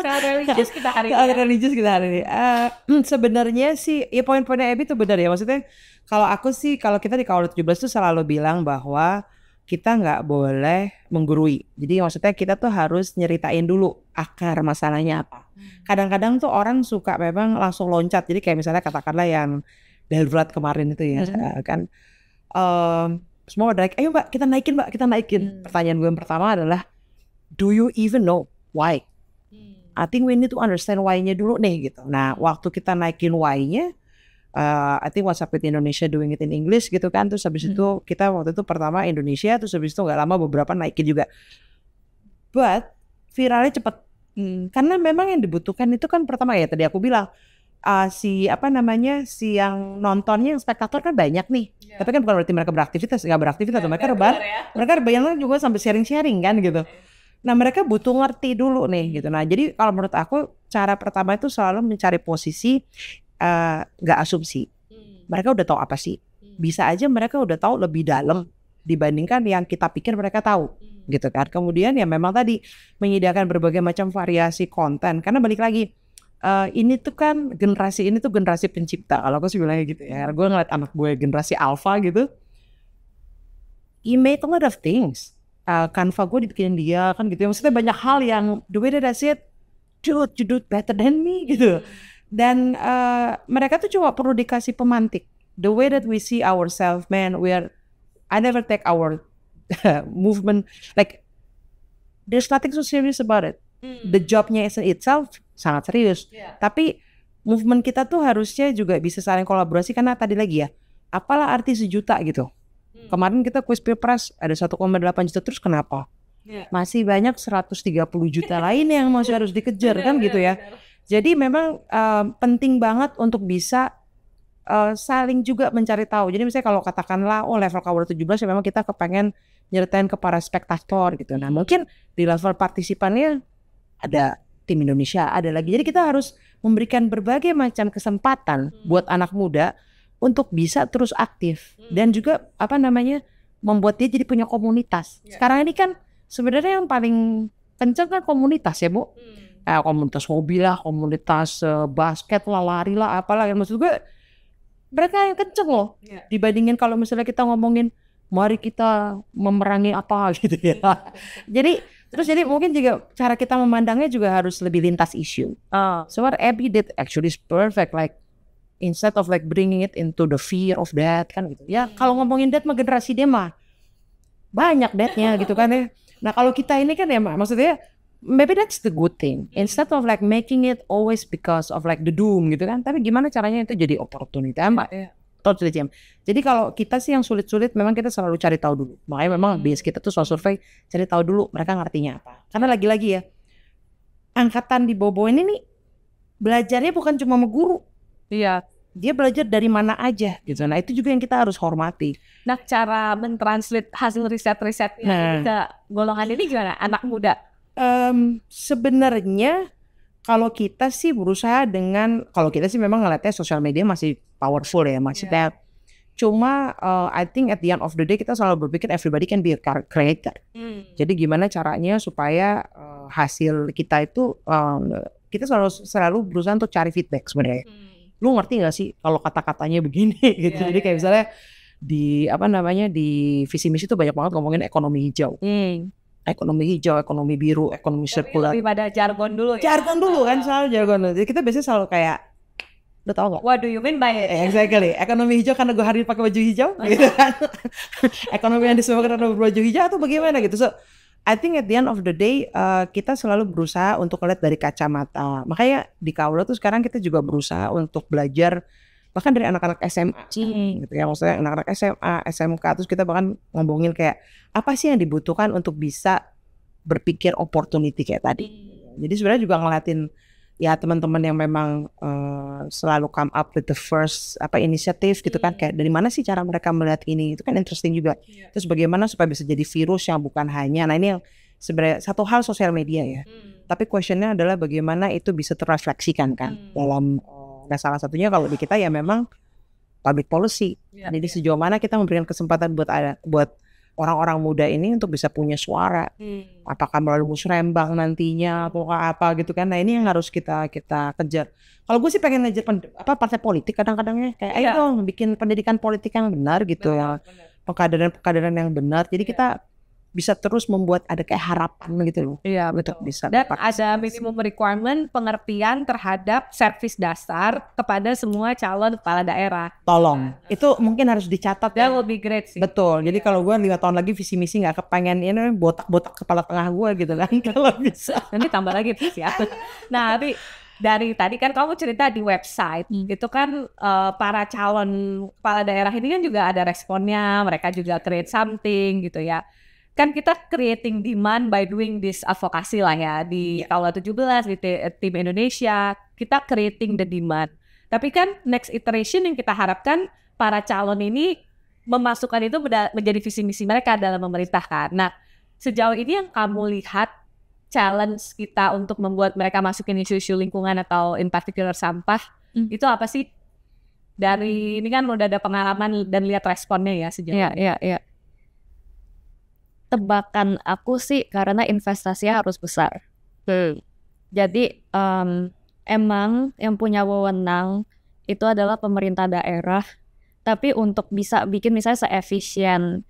Religius kita hari ini. Sebenarnya sih ya poin-poinnya Ebi tuh benar ya. Maksudnya kalau kita di Kaula 17 tuh selalu bilang bahwa kita nggak boleh menggurui. Jadi maksudnya kita tuh harus nyeritain dulu akar masalahnya apa. Kadang-kadang tuh orang suka memang langsung loncat. Jadi kayak misalnya katakanlah yang darurat kemarin itu ya kan semua udah ayo mbak kita naikin. Pertanyaan gue yang pertama adalah do you even know why? I think we need to understand why-nya dulu nih gitu. Nah, waktu kita naikin why-nya, I think WhatsApp with Indonesia doing it in English gitu kan. Terus habis itu kita waktu itu pertama Indonesia, terus habis itu nggak lama beberapa naikin juga. But viralnya cepet. Karena memang yang dibutuhkan itu kan pertama ya tadi aku bilang si yang nontonnya, yang spektator kan banyak nih. Tapi kan bukan berarti mereka nggak beraktivitas. Mereka rebahan juga sampai sharing kan gitu. Nah mereka butuh ngerti dulu nih gitu. Nah jadi kalau menurut aku cara pertama itu selalu mencari posisi nggak asumsi. Mereka udah tahu apa sih? Bisa aja mereka udah tahu lebih dalam dibandingkan yang kita pikir mereka tahu gitu kan. Kemudian ya memang tadi menyediakan berbagai macam variasi konten. Karena balik lagi ini tuh kan generasi pencipta. Kalau aku sih bilangnya gitu ya. Gue ngeliat anak gue generasi alpha gitu. He made a lot of things. Canva gue dibikinin dia kan gitu ya. Maksudnya banyak hal yang the way that I said, dude, you do it better than me gitu. Dan mereka tuh cuma perlu dikasih pemantik. The way that we see ourselves, man, I never take our movement like there's nothing so serious about it. The jobnya itself sangat serius. Tapi movement kita tuh harusnya juga bisa saling kolaborasi karena tadi lagi ya, apalah arti sejuta gitu. Kemarin kita kuis Pilpres ada 1,8 juta terus kenapa? Masih banyak 130 juta lain yang masih harus dikejar kan gitu ya. Jadi memang penting banget untuk bisa saling juga mencari tahu. Jadi misalnya kalau katakanlah level cover 17 ya memang kita kepengen nyeritain ke para spektator gitu. Nah mungkin di level partisipannya ada tim Indonesia, ada lagi. Jadi kita harus memberikan berbagai macam kesempatan buat anak muda untuk bisa terus aktif dan juga membuat dia jadi punya komunitas. Sekarang ini kan sebenarnya yang paling kenceng kan komunitas ya Bu. Komunitas hobi lah, komunitas basket lah, lari lah, apalah. Maksud gue mereka yang kenceng loh dibandingin kalau misalnya kita ngomongin mari kita memerangi apa gitu ya. Jadi mungkin juga cara kita memandangnya juga harus lebih lintas isu. So what Abby did actually is perfect, like instead of like bringing it into the fear of death kan gitu. Ya kalau ngomongin death mah generasi dia mah banyak deathnya gitu kan ya. Nah kalau kita ini kan ya maksudnya maybe that's the good thing. Instead of like making it always because of like the doom gitu kan. Tapi gimana caranya itu jadi opportunity totally jam. Jadi kalau kita sih yang sulit-sulit memang kita selalu cari tahu dulu. Makanya memang base kita tuh soal survei cari tahu dulu mereka ngertinya apa. Karena lagi-lagi ya angkatan di bawah ini nih belajarnya bukan cuma sama guru. Iya. Dia belajar dari mana aja gitu. Nah itu juga yang kita harus hormati. Nah cara mentranslate hasil riset-risetnya ke golongan ini gimana? Anak muda? Sebenarnya kalau kita sih berusaha kalau kita sih memang ngeliatnya sosial media masih powerful ya maksudnya. Cuma I think at the end of the day kita selalu berpikir everybody can be a creator. Jadi gimana caranya supaya hasil kita itu kita selalu berusaha untuk cari feedback sebenarnya. Lu ngerti gak sih kalau kata-katanya begini gitu. Jadi kayak misalnya di visi misi itu banyak banget ngomongin ekonomi hijau. Ekonomi hijau, ekonomi biru, ekonomi sirkular. Lebih pada jargon dulu ya. Jargon dulu kan, selalu jargon. Jadi kita biasanya selalu kayak, lo tau gak? What do you mean by it? Exactly. Ekonomi hijau karena gue hari ini pakai baju hijau gitu kan. Ekonomi yang disebabkan karena baju hijau atau bagaimana gitu. So I think at the end of the day kita selalu berusaha untuk melihat dari kacamata. Makanya di Kaula tuh sekarang kita juga berusaha untuk belajar bahkan dari anak-anak SMA gitu ya. Maksudnya anak-anak SMA, SMK terus kita bahkan ngomongin kayak apa sih yang dibutuhkan untuk bisa berpikir opportunity kayak tadi. Jadi sebenarnya juga ngeliatin ya teman-teman yang memang selalu come up with the first inisiatif gitu kan, kayak dari mana sih cara mereka melihat ini, itu kan interesting juga. Terus bagaimana supaya bisa jadi virus yang bukan hanya, nah ini yang sebenarnya satu hal sosial media ya, tapi questionnya adalah bagaimana itu bisa terrefleksikan kan dalam nah salah satunya kalau di kita ya memang public policy. Jadi sejauh mana kita memberikan kesempatan buat orang-orang muda ini untuk bisa punya suara, apakah melalui musrembang nantinya atau apa gitu kan. Nah ini yang harus kita kejar. Kalau gue sih pengen ngejar partai politik kadang-kadangnya kayak ayo dong bikin pendidikan politik yang benar gitu, ya pengkaderan yang benar. Jadi kita bisa terus membuat ada kayak harapan gitu loh. Iya, betul. Bisa dan ada minimum requirement pengertian terhadap servis dasar kepada semua calon kepala daerah. Tolong, itu mungkin harus dicatat. That will be great sih. Betul. Jadi kalau gue 5 tahun lagi visi misi nggak kepengen ini botak-botak kepala tengah gue gitu kan kalau bisa. Nanti tambah lagi visi aku. Nah, tapi dari tadi kan kamu cerita di website, itu kan para calon kepala daerah ini kan juga ada responnya, mereka juga create something gitu ya. Kan kita creating demand by doing this advocacy lah ya di Kaula 17 di tim Indonesia, kita creating the demand. Tapi kan next iteration yang kita harapkan para calon ini memasukkan itu menjadi visi misi mereka dalam memerintah kan. Nah, sejauh ini yang kamu lihat challenge kita untuk membuat mereka masukin isu-isu lingkungan atau in particular sampah, itu apa sih? Dari ini kan udah ada pengalaman dan lihat responnya ya sejauh ini. Iya. Tebakan aku sih karena investasinya harus besar. Jadi emang yang punya wewenang itu adalah pemerintah daerah. Tapi untuk bisa bikin misalnya se-efisien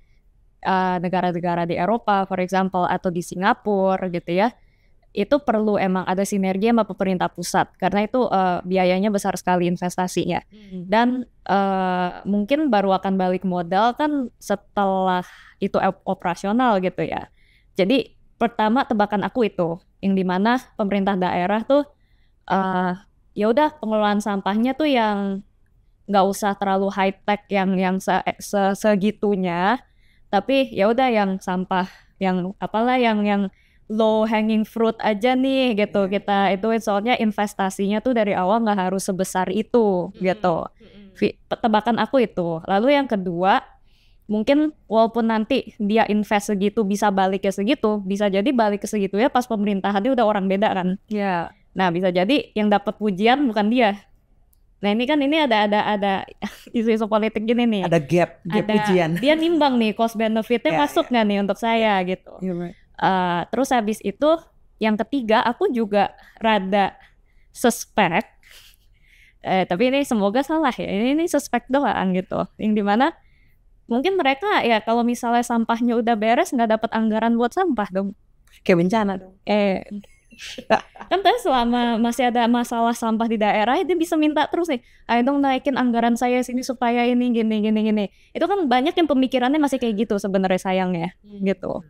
negara-negara di Eropa, for example, atau di Singapura gitu ya, itu perlu emang ada sinergi sama pemerintah pusat karena itu biayanya besar sekali investasinya. Dan mungkin baru akan balik modal kan setelah itu operasional gitu ya. Jadi pertama tebakan aku itu yang dimana pemerintah daerah tuh ya udah pengelolaan sampahnya tuh yang nggak usah terlalu high tech yang segitunya, tapi ya udah yang sampah yang apalah yang low hanging fruit aja nih gitu. Kita itu soalnya investasinya tuh dari awal nggak harus sebesar itu gitu. Tebakan aku itu. Lalu yang kedua, mungkin walaupun nanti dia invest segitu bisa balik ke segitu, bisa jadi balik ke segitu ya pas pemerintahannya udah orang beda kan. Ya. Nah bisa jadi yang dapat pujian bukan dia. Nah ini kan ada isu-isu politik gini nih. Ada gap pujian. Dia nimbang nih cost benefitnya masuk nggak nih untuk saya gitu. Terus habis itu yang ketiga aku juga rada suspek. Tapi ini semoga salah ya. Ini suspek doang gitu. Yang dimana mungkin mereka ya kalau misalnya sampahnya udah beres nggak dapat anggaran buat sampah dong. Kayak bencana dong. Kan tadi selama masih ada masalah sampah di daerah dia bisa minta terus nih, ayo dong naikin anggaran saya sini supaya ini gini. Itu kan banyak yang pemikirannya masih kayak gitu sebenarnya sayangnya gitu.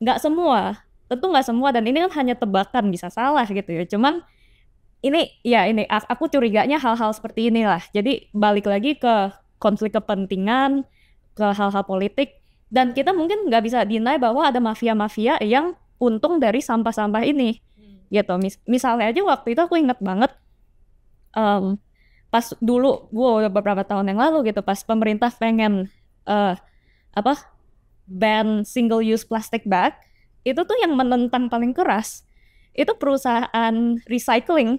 Nggak semua, tentu nggak semua dan ini kan hanya tebakan bisa salah gitu ya. Cuman ini aku curiganya hal-hal seperti inilah. Jadi balik lagi ke konflik kepentingan, ke hal-hal politik dan kita mungkin nggak bisa deny bahwa ada mafia-mafia yang untung dari sampah-sampah ini. Gitu. Misalnya aja waktu itu aku inget banget pas dulu udah beberapa tahun yang lalu gitu pas pemerintah pengen ban single use plastic bag, itu tuh yang menentang paling keras itu perusahaan recycling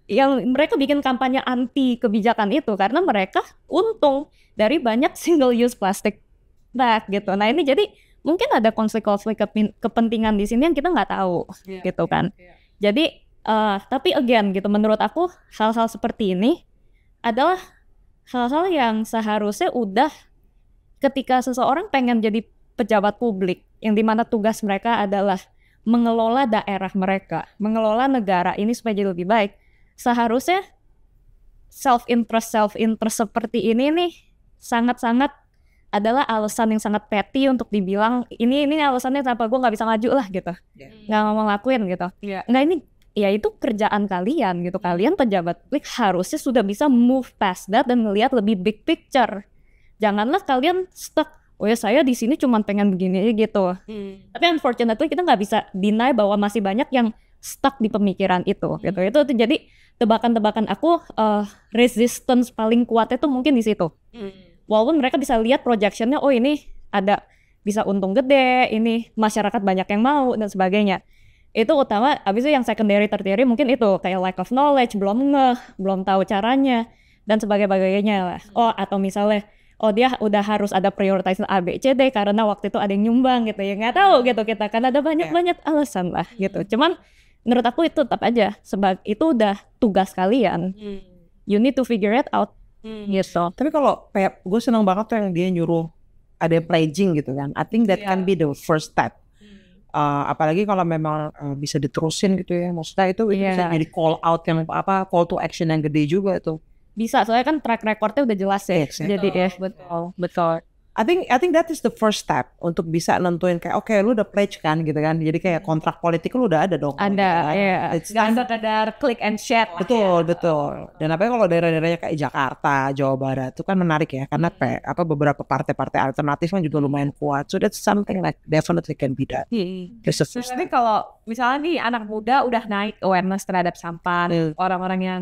yang mereka bikin kampanye anti kebijakan itu karena mereka untung dari banyak single use plastic bag gitu. Nah ini jadi mungkin ada konflik-konflik kepentingan di sini yang kita nggak tahu, gitu kan. Jadi, tapi again gitu, menurut aku hal-hal seperti ini adalah hal-hal yang seharusnya udah ketika seseorang pengen jadi pejabat publik, yang dimana tugas mereka adalah mengelola daerah mereka, mengelola negara ini supaya jadi lebih baik. Seharusnya self-interest seperti ini nih sangat-sangat adalah alasan yang sangat petty untuk dibilang ini alasannya kenapa gue nggak bisa maju lah gitu, nggak mau ngelakuin gitu. Nah ini ya itu kerjaan kalian gitu, kalian pejabat publik harusnya sudah bisa move past that dan ngelihat lebih big picture. Janganlah kalian stuck, oh ya saya di sini cuma pengen begini gitu. Tapi unfortunately kita nggak bisa deny bahwa masih banyak yang stuck di pemikiran itu gitu. Itu jadi tebakan-tebakan aku resistance paling kuatnya tuh mungkin di situ. Walaupun mereka bisa lihat projectionnya, oh ini ada bisa untung gede, ini masyarakat banyak yang mau dan sebagainya. Itu utama, habis itu yang secondary, tertiary mungkin itu kayak lack of knowledge, belum tahu caranya dan sebagainya lah. Oh atau misalnya, oh dia udah harus ada prioritas A, B, C, D karena waktu itu ada yang nyumbang gitu ya, nggak tahu gitu kita kan ada banyak alasan lah gitu. Cuman menurut aku itu tetap aja itu udah tugas kalian. You need to figure it out. Gitu. Tapi kalau kayak gue seneng banget tuh yang dia nyuruh ada pledging gitu kan. I think that can be the first step. Apalagi kalau memang bisa diterusin gitu ya, maksudnya itu bisa jadi call out yang call to action yang gede juga tuh. Bisa, soalnya kan track recordnya udah jelas ya. Jadi betul. I think that is the first step untuk bisa nentuin kayak oke, lu udah pledge kan gitu kan. Jadi kayak kontrak politik lu udah ada dong. Ada, Gak sekedar click and share. Betul. Dan apalagi kalau daerah-daerahnya kayak Jakarta, Jawa Barat itu kan menarik ya, karena beberapa partai-partai alternatif kan juga lumayan kuat. So that's something like definitely can be done. Tapi kalau misalnya nih anak muda udah naik awareness terhadap sampah, orang-orang yang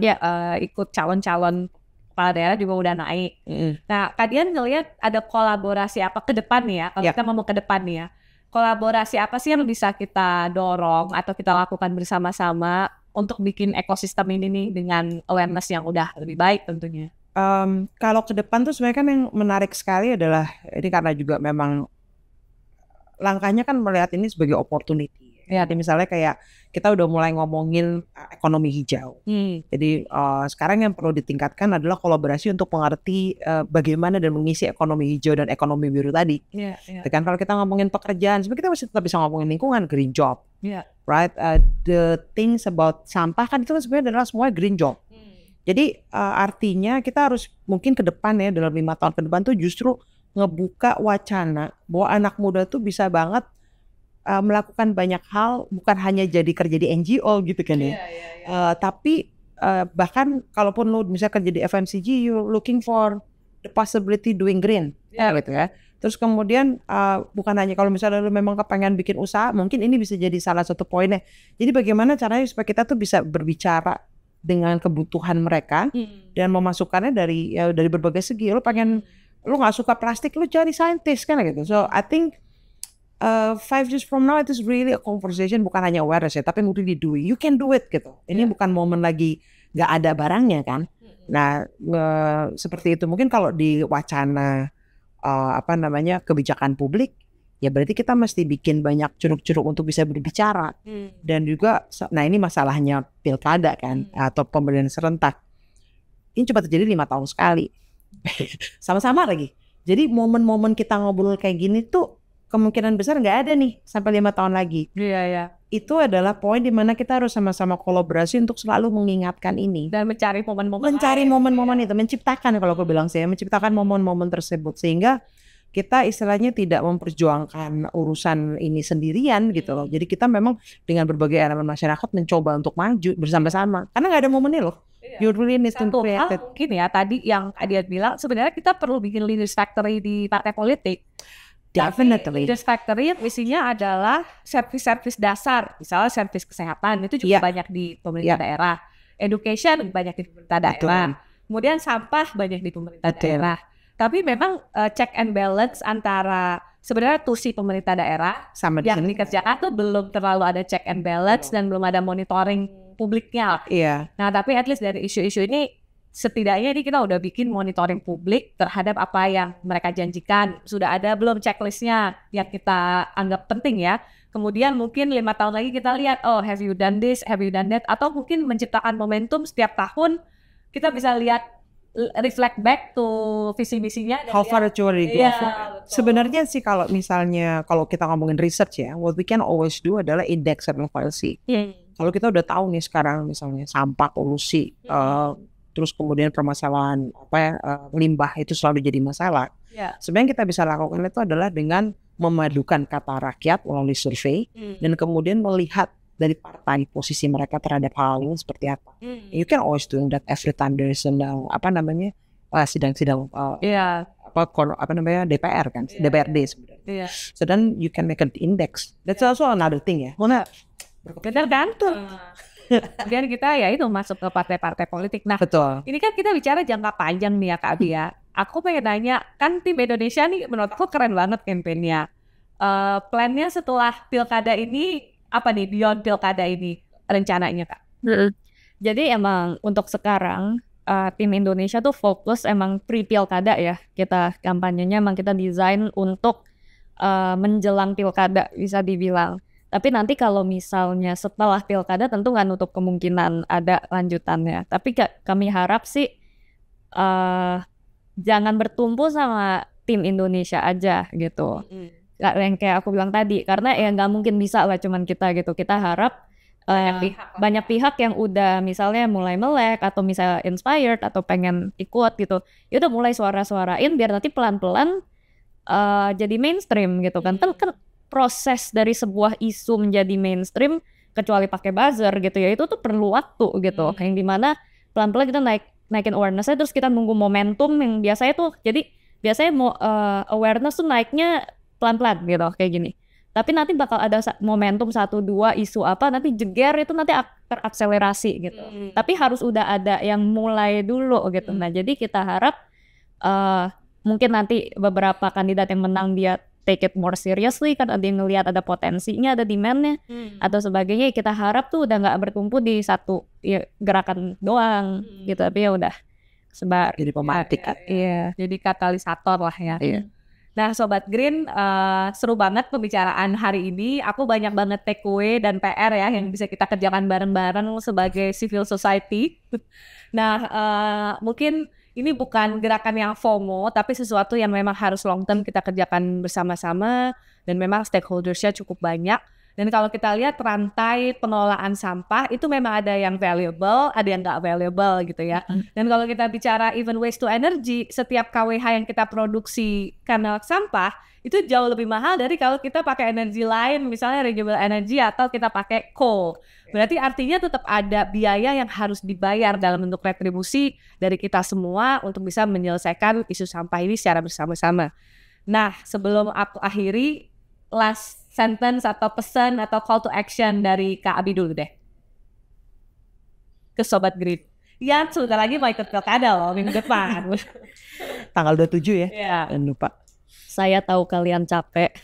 ikut calon-calon kepala daerah juga udah naik. Nah, kalian ngelihat ada kolaborasi apa ke depan nih ya? Kalau kita mau ke depan nih ya, kolaborasi apa sih yang bisa kita dorong atau kita lakukan bersama-sama untuk bikin ekosistem ini nih dengan awareness yang udah lebih baik tentunya? Kalau ke depan tuh sebenarnya kan yang menarik sekali adalah ini karena juga memang langkahnya kan melihat ini sebagai opportunity. Jadi misalnya kayak kita udah mulai ngomongin ekonomi hijau. Jadi sekarang yang perlu ditingkatkan adalah kolaborasi untuk mengerti bagaimana dan mengisi ekonomi hijau dan ekonomi biru tadi. Kan kalau kita ngomongin pekerjaan, sebenarnya kita masih tetap bisa ngomongin lingkungan, green job, right? The things about sampah kan itu kan sebenarnya adalah semua green job. Jadi artinya kita harus mungkin ke depan ya, dalam 5 tahun ke depan tuh justru ngebuka wacana bahwa anak muda tuh bisa banget melakukan banyak hal, bukan hanya jadi kerja di NGO gitu kan ya. Tapi bahkan kalaupun lu bisa kerja di FMCG, you looking for the possibility doing green, gitu ya. Terus kemudian bukan hanya kalau misalnya lu memang kepengen bikin usaha, mungkin ini bisa jadi salah satu poinnya. Jadi bagaimana caranya supaya kita tuh bisa berbicara dengan kebutuhan mereka dan memasukkannya dari berbagai segi. Lu nggak suka plastik, lu cari saintis kan gitu. So I think 5 years from now it is really a conversation, bukan hanya awareness ya, tapi really do it. You can do it gitu. Ini bukan momen lagi nggak ada barangnya kan. Nah seperti itu mungkin kalau di wacana kebijakan publik ya berarti kita mesti bikin banyak curug-curug untuk bisa berbicara. Dan juga nah ini masalahnya pilkada kan atau pemilihan serentak. Ini cuma terjadi 5 tahun sekali. Sama-sama lagi. Jadi momen-momen kita ngobrol kayak gini tuh kemungkinan besar nggak ada nih sampai 5 tahun lagi. Itu adalah poin di mana kita harus sama-sama kolaborasi untuk selalu mengingatkan ini dan mencari momen-momen itu, menciptakan, kalau aku bilang saya menciptakan momen-momen tersebut sehingga kita istilahnya tidak memperjuangkan urusan ini sendirian gitu loh. Jadi kita memang dengan berbagai elemen masyarakat mencoba untuk maju bersama-sama karena nggak ada momennya loh. You really need to create it. Mungkin ya tadi yang dia bilang sebenarnya kita perlu bikin leaders factory di partai politik. Definitely. Leaders factory isinya adalah servis-servis dasar, misalnya servis kesehatan itu juga banyak di pemerintah daerah, education banyak di pemerintah daerah, kemudian sampah banyak di pemerintah daerah. Tapi memang check and balance antara sebenarnya tusi pemerintah daerah sama yang dikerjakan tuh belum terlalu ada check and balance dan belum ada monitoring publiknya. Nah tapi at least dari isu-isu ini setidaknya ini kita udah bikin monitoring publik terhadap apa yang mereka janjikan. Sudah ada belum checklistnya yang kita anggap penting ya. Kemudian mungkin 5 tahun lagi kita lihat, oh have you done this, have you done that. Atau mungkin menciptakan momentum setiap tahun kita bisa lihat reflect back to visi misinya. How far it's already go. Sebenarnya sih kalau misalnya kalau kita ngomongin research ya, what we can always do adalah index and evaluasi. Kalau kita udah tahu nih sekarang misalnya sampah, polusi, terus kemudian permasalahan limbah itu selalu jadi masalah. Sebenarnya kita bisa lakukan itu adalah dengan memadukan kata rakyat melalui survei dan kemudian melihat dari partai posisi mereka terhadap hal ini seperti apa. You can always do that every time there is sidang-sidang DPR kan, DPRD sebenarnya. So then you can make an index. That's also another thing ya. Benar kan tuh. Kemudian kita ya itu masuk ke partai-partai politik. Nah, ini kan kita bicara jangka panjang nih ya Kak Abi ya. Aku pengen nanya, kan tim Indonesia nih menurut aku keren banget kampanyenya. Plannya setelah pilkada ini apa nih, beyond pilkada ini rencananya Kak? Jadi emang untuk sekarang tim Indonesia tuh fokus emang pre-pilkada ya. Kita kampanyenya emang kita desain untuk menjelang pilkada bisa dibilang. Tapi nanti kalau misalnya setelah pilkada tentu nggak nutup kemungkinan ada lanjutannya. Tapi kami harap sih jangan bertumpu sama tim Indonesia aja gitu. Yang kayak aku bilang tadi, karena ya nggak mungkin bisa lah cuman kita gitu. Kita harap banyak pihak yang udah misalnya mulai melek atau misalnya inspired atau pengen ikut gitu. Ya udah mulai suara-suarain biar nanti pelan-pelan jadi mainstream gitu kan. Kan proses dari sebuah isu menjadi mainstream kecuali pakai buzzer gitu ya, itu tuh perlu waktu gitu. Yang dimana pelan-pelan kita naikin awareness-nya, terus kita nunggu momentum yang biasanya tuh, jadi biasanya awareness tuh naiknya pelan-pelan gitu kayak gini. Tapi nanti bakal ada momentum 1-2 isu apa, nanti jeger itu nanti terakselerasi gitu. Tapi harus udah ada yang mulai dulu gitu. Nah jadi kita harap mungkin nanti beberapa kandidat yang menang dia take it more seriously kan, ada yang ngelihat ada potensinya, ada demand-nya atau sebagainya. Kita harap tuh udah nggak bertumpu di satu gerakan doang gitu, tapi ya udah sebar. Jadi pematik. Iya, jadi katalisator lah ya. Iya. Nah Sobat Green, seru banget pembicaraan hari ini. Aku banyak banget takeaway dan PR ya yang bisa kita kerjakan bareng-bareng sebagai civil society. Nah mungkin ini bukan gerakan yang FOMO, tapi sesuatu yang memang harus long term kita kerjakan bersama-sama, dan memang stakeholdersnya cukup banyak. Dan kalau kita lihat rantai pengelolaan sampah itu memang ada yang valuable, ada yang nggak valuable gitu ya. Dan kalau kita bicara even waste to energy, setiap kWh yang kita produksi karena sampah itu jauh lebih mahal dari kalau kita pakai energi lain, misalnya renewable energy atau kita pakai coal. Berarti artinya tetap ada biaya yang harus dibayar dalam bentuk retribusi dari kita semua untuk bisa menyelesaikan isu sampah ini secara bersama-sama. Nah, sebelum aku akhiri, last sentence atau pesan atau call to action dari Kak Abi dulu deh. Ke Sobat Green. Ya, sebentar lagi mau ikut pilkada loh minggu depan. Tanggal 27 ya? Iya. Jangan lupa. Saya tahu kalian capek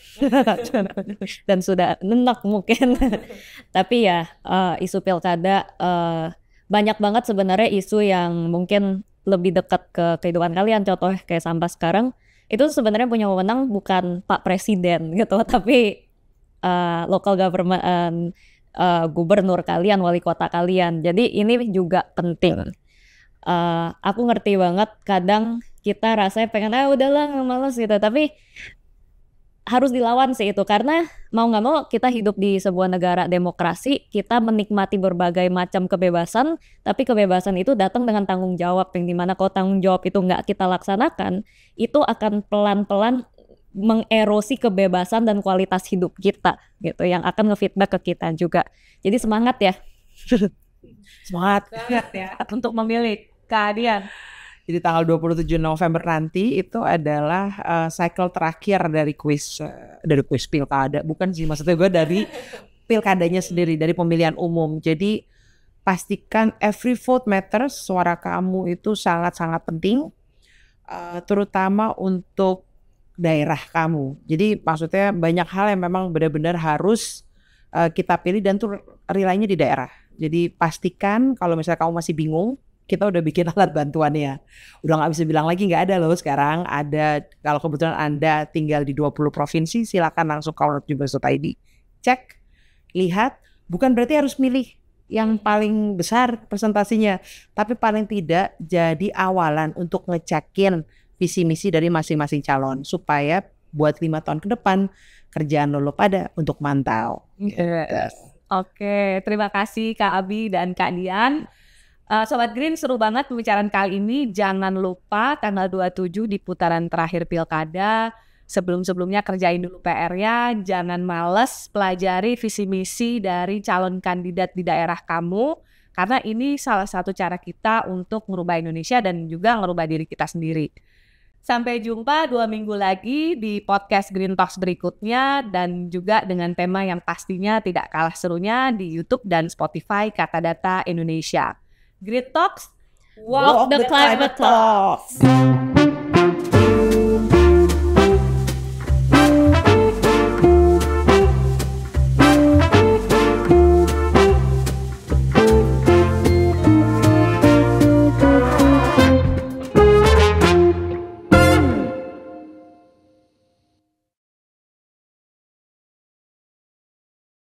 dan sudah nenek mungkin. Tapi ya isu pilkada banyak banget sebenarnya isu yang mungkin lebih dekat ke kehidupan kalian. Contoh kayak sampah sekarang itu sebenarnya punya wewenang bukan Pak Presiden gitu, tapi local government, gubernur kalian, wali kota kalian. Jadi ini juga penting. Aku ngerti banget kadang kita rasanya pengen udahlah males gitu, tapi harus dilawan sih itu, karena mau nggak mau kita hidup di sebuah negara demokrasi, kita menikmati berbagai macam kebebasan, tapi kebebasan itu datang dengan tanggung jawab, yang dimana kalau tanggung jawab itu nggak kita laksanakan, itu akan pelan-pelan mengerosi kebebasan dan kualitas hidup kita gitu, yang akan ngefeedback ke kita juga. Jadi semangat ya. Semangat ya untuk memilih keadilan. Jadi tanggal 27 November nanti itu adalah cycle terakhir dari kuis pilkada. Bukan sih, maksudnya gue dari pilkadanya sendiri, dari pemilihan umum. Jadi pastikan every vote matters, suara kamu itu sangat-sangat penting, terutama untuk daerah kamu. Jadi maksudnya banyak hal yang memang benar-benar harus kita pilih dan tuh relaynya di daerah. Jadi pastikan kalau misalnya kamu masih bingung, kita udah bikin alat bantuannya. Udah nggak bisa bilang lagi nggak ada loh sekarang. Ada, kalau kebetulan Anda tinggal di 20 provinsi, silakan langsung ke org.jubah.id. Cek, lihat, bukan berarti harus milih yang paling besar presentasinya, tapi paling tidak jadi awalan untuk ngecekin visi misi dari masing-masing calon, supaya buat 5 tahun ke depan kerjaan lo pada untuk mantau. Yes. Oke, terima kasih Kak Abi dan Kak Dian. Sobat Green, seru banget pembicaraan kali ini. Jangan lupa tanggal 27 di putaran terakhir pilkada. Sebelum-sebelumnya kerjain dulu PR-nya. Jangan males, pelajari visi misi dari calon kandidat di daerah kamu. Karena ini salah satu cara kita untuk merubah Indonesia dan juga merubah diri kita sendiri. Sampai jumpa 2 minggu lagi di podcast Green Talks berikutnya. Dan juga dengan tema yang pastinya tidak kalah serunya di YouTube dan Spotify Kata Data Indonesia. Green Talks, walk the climate talks.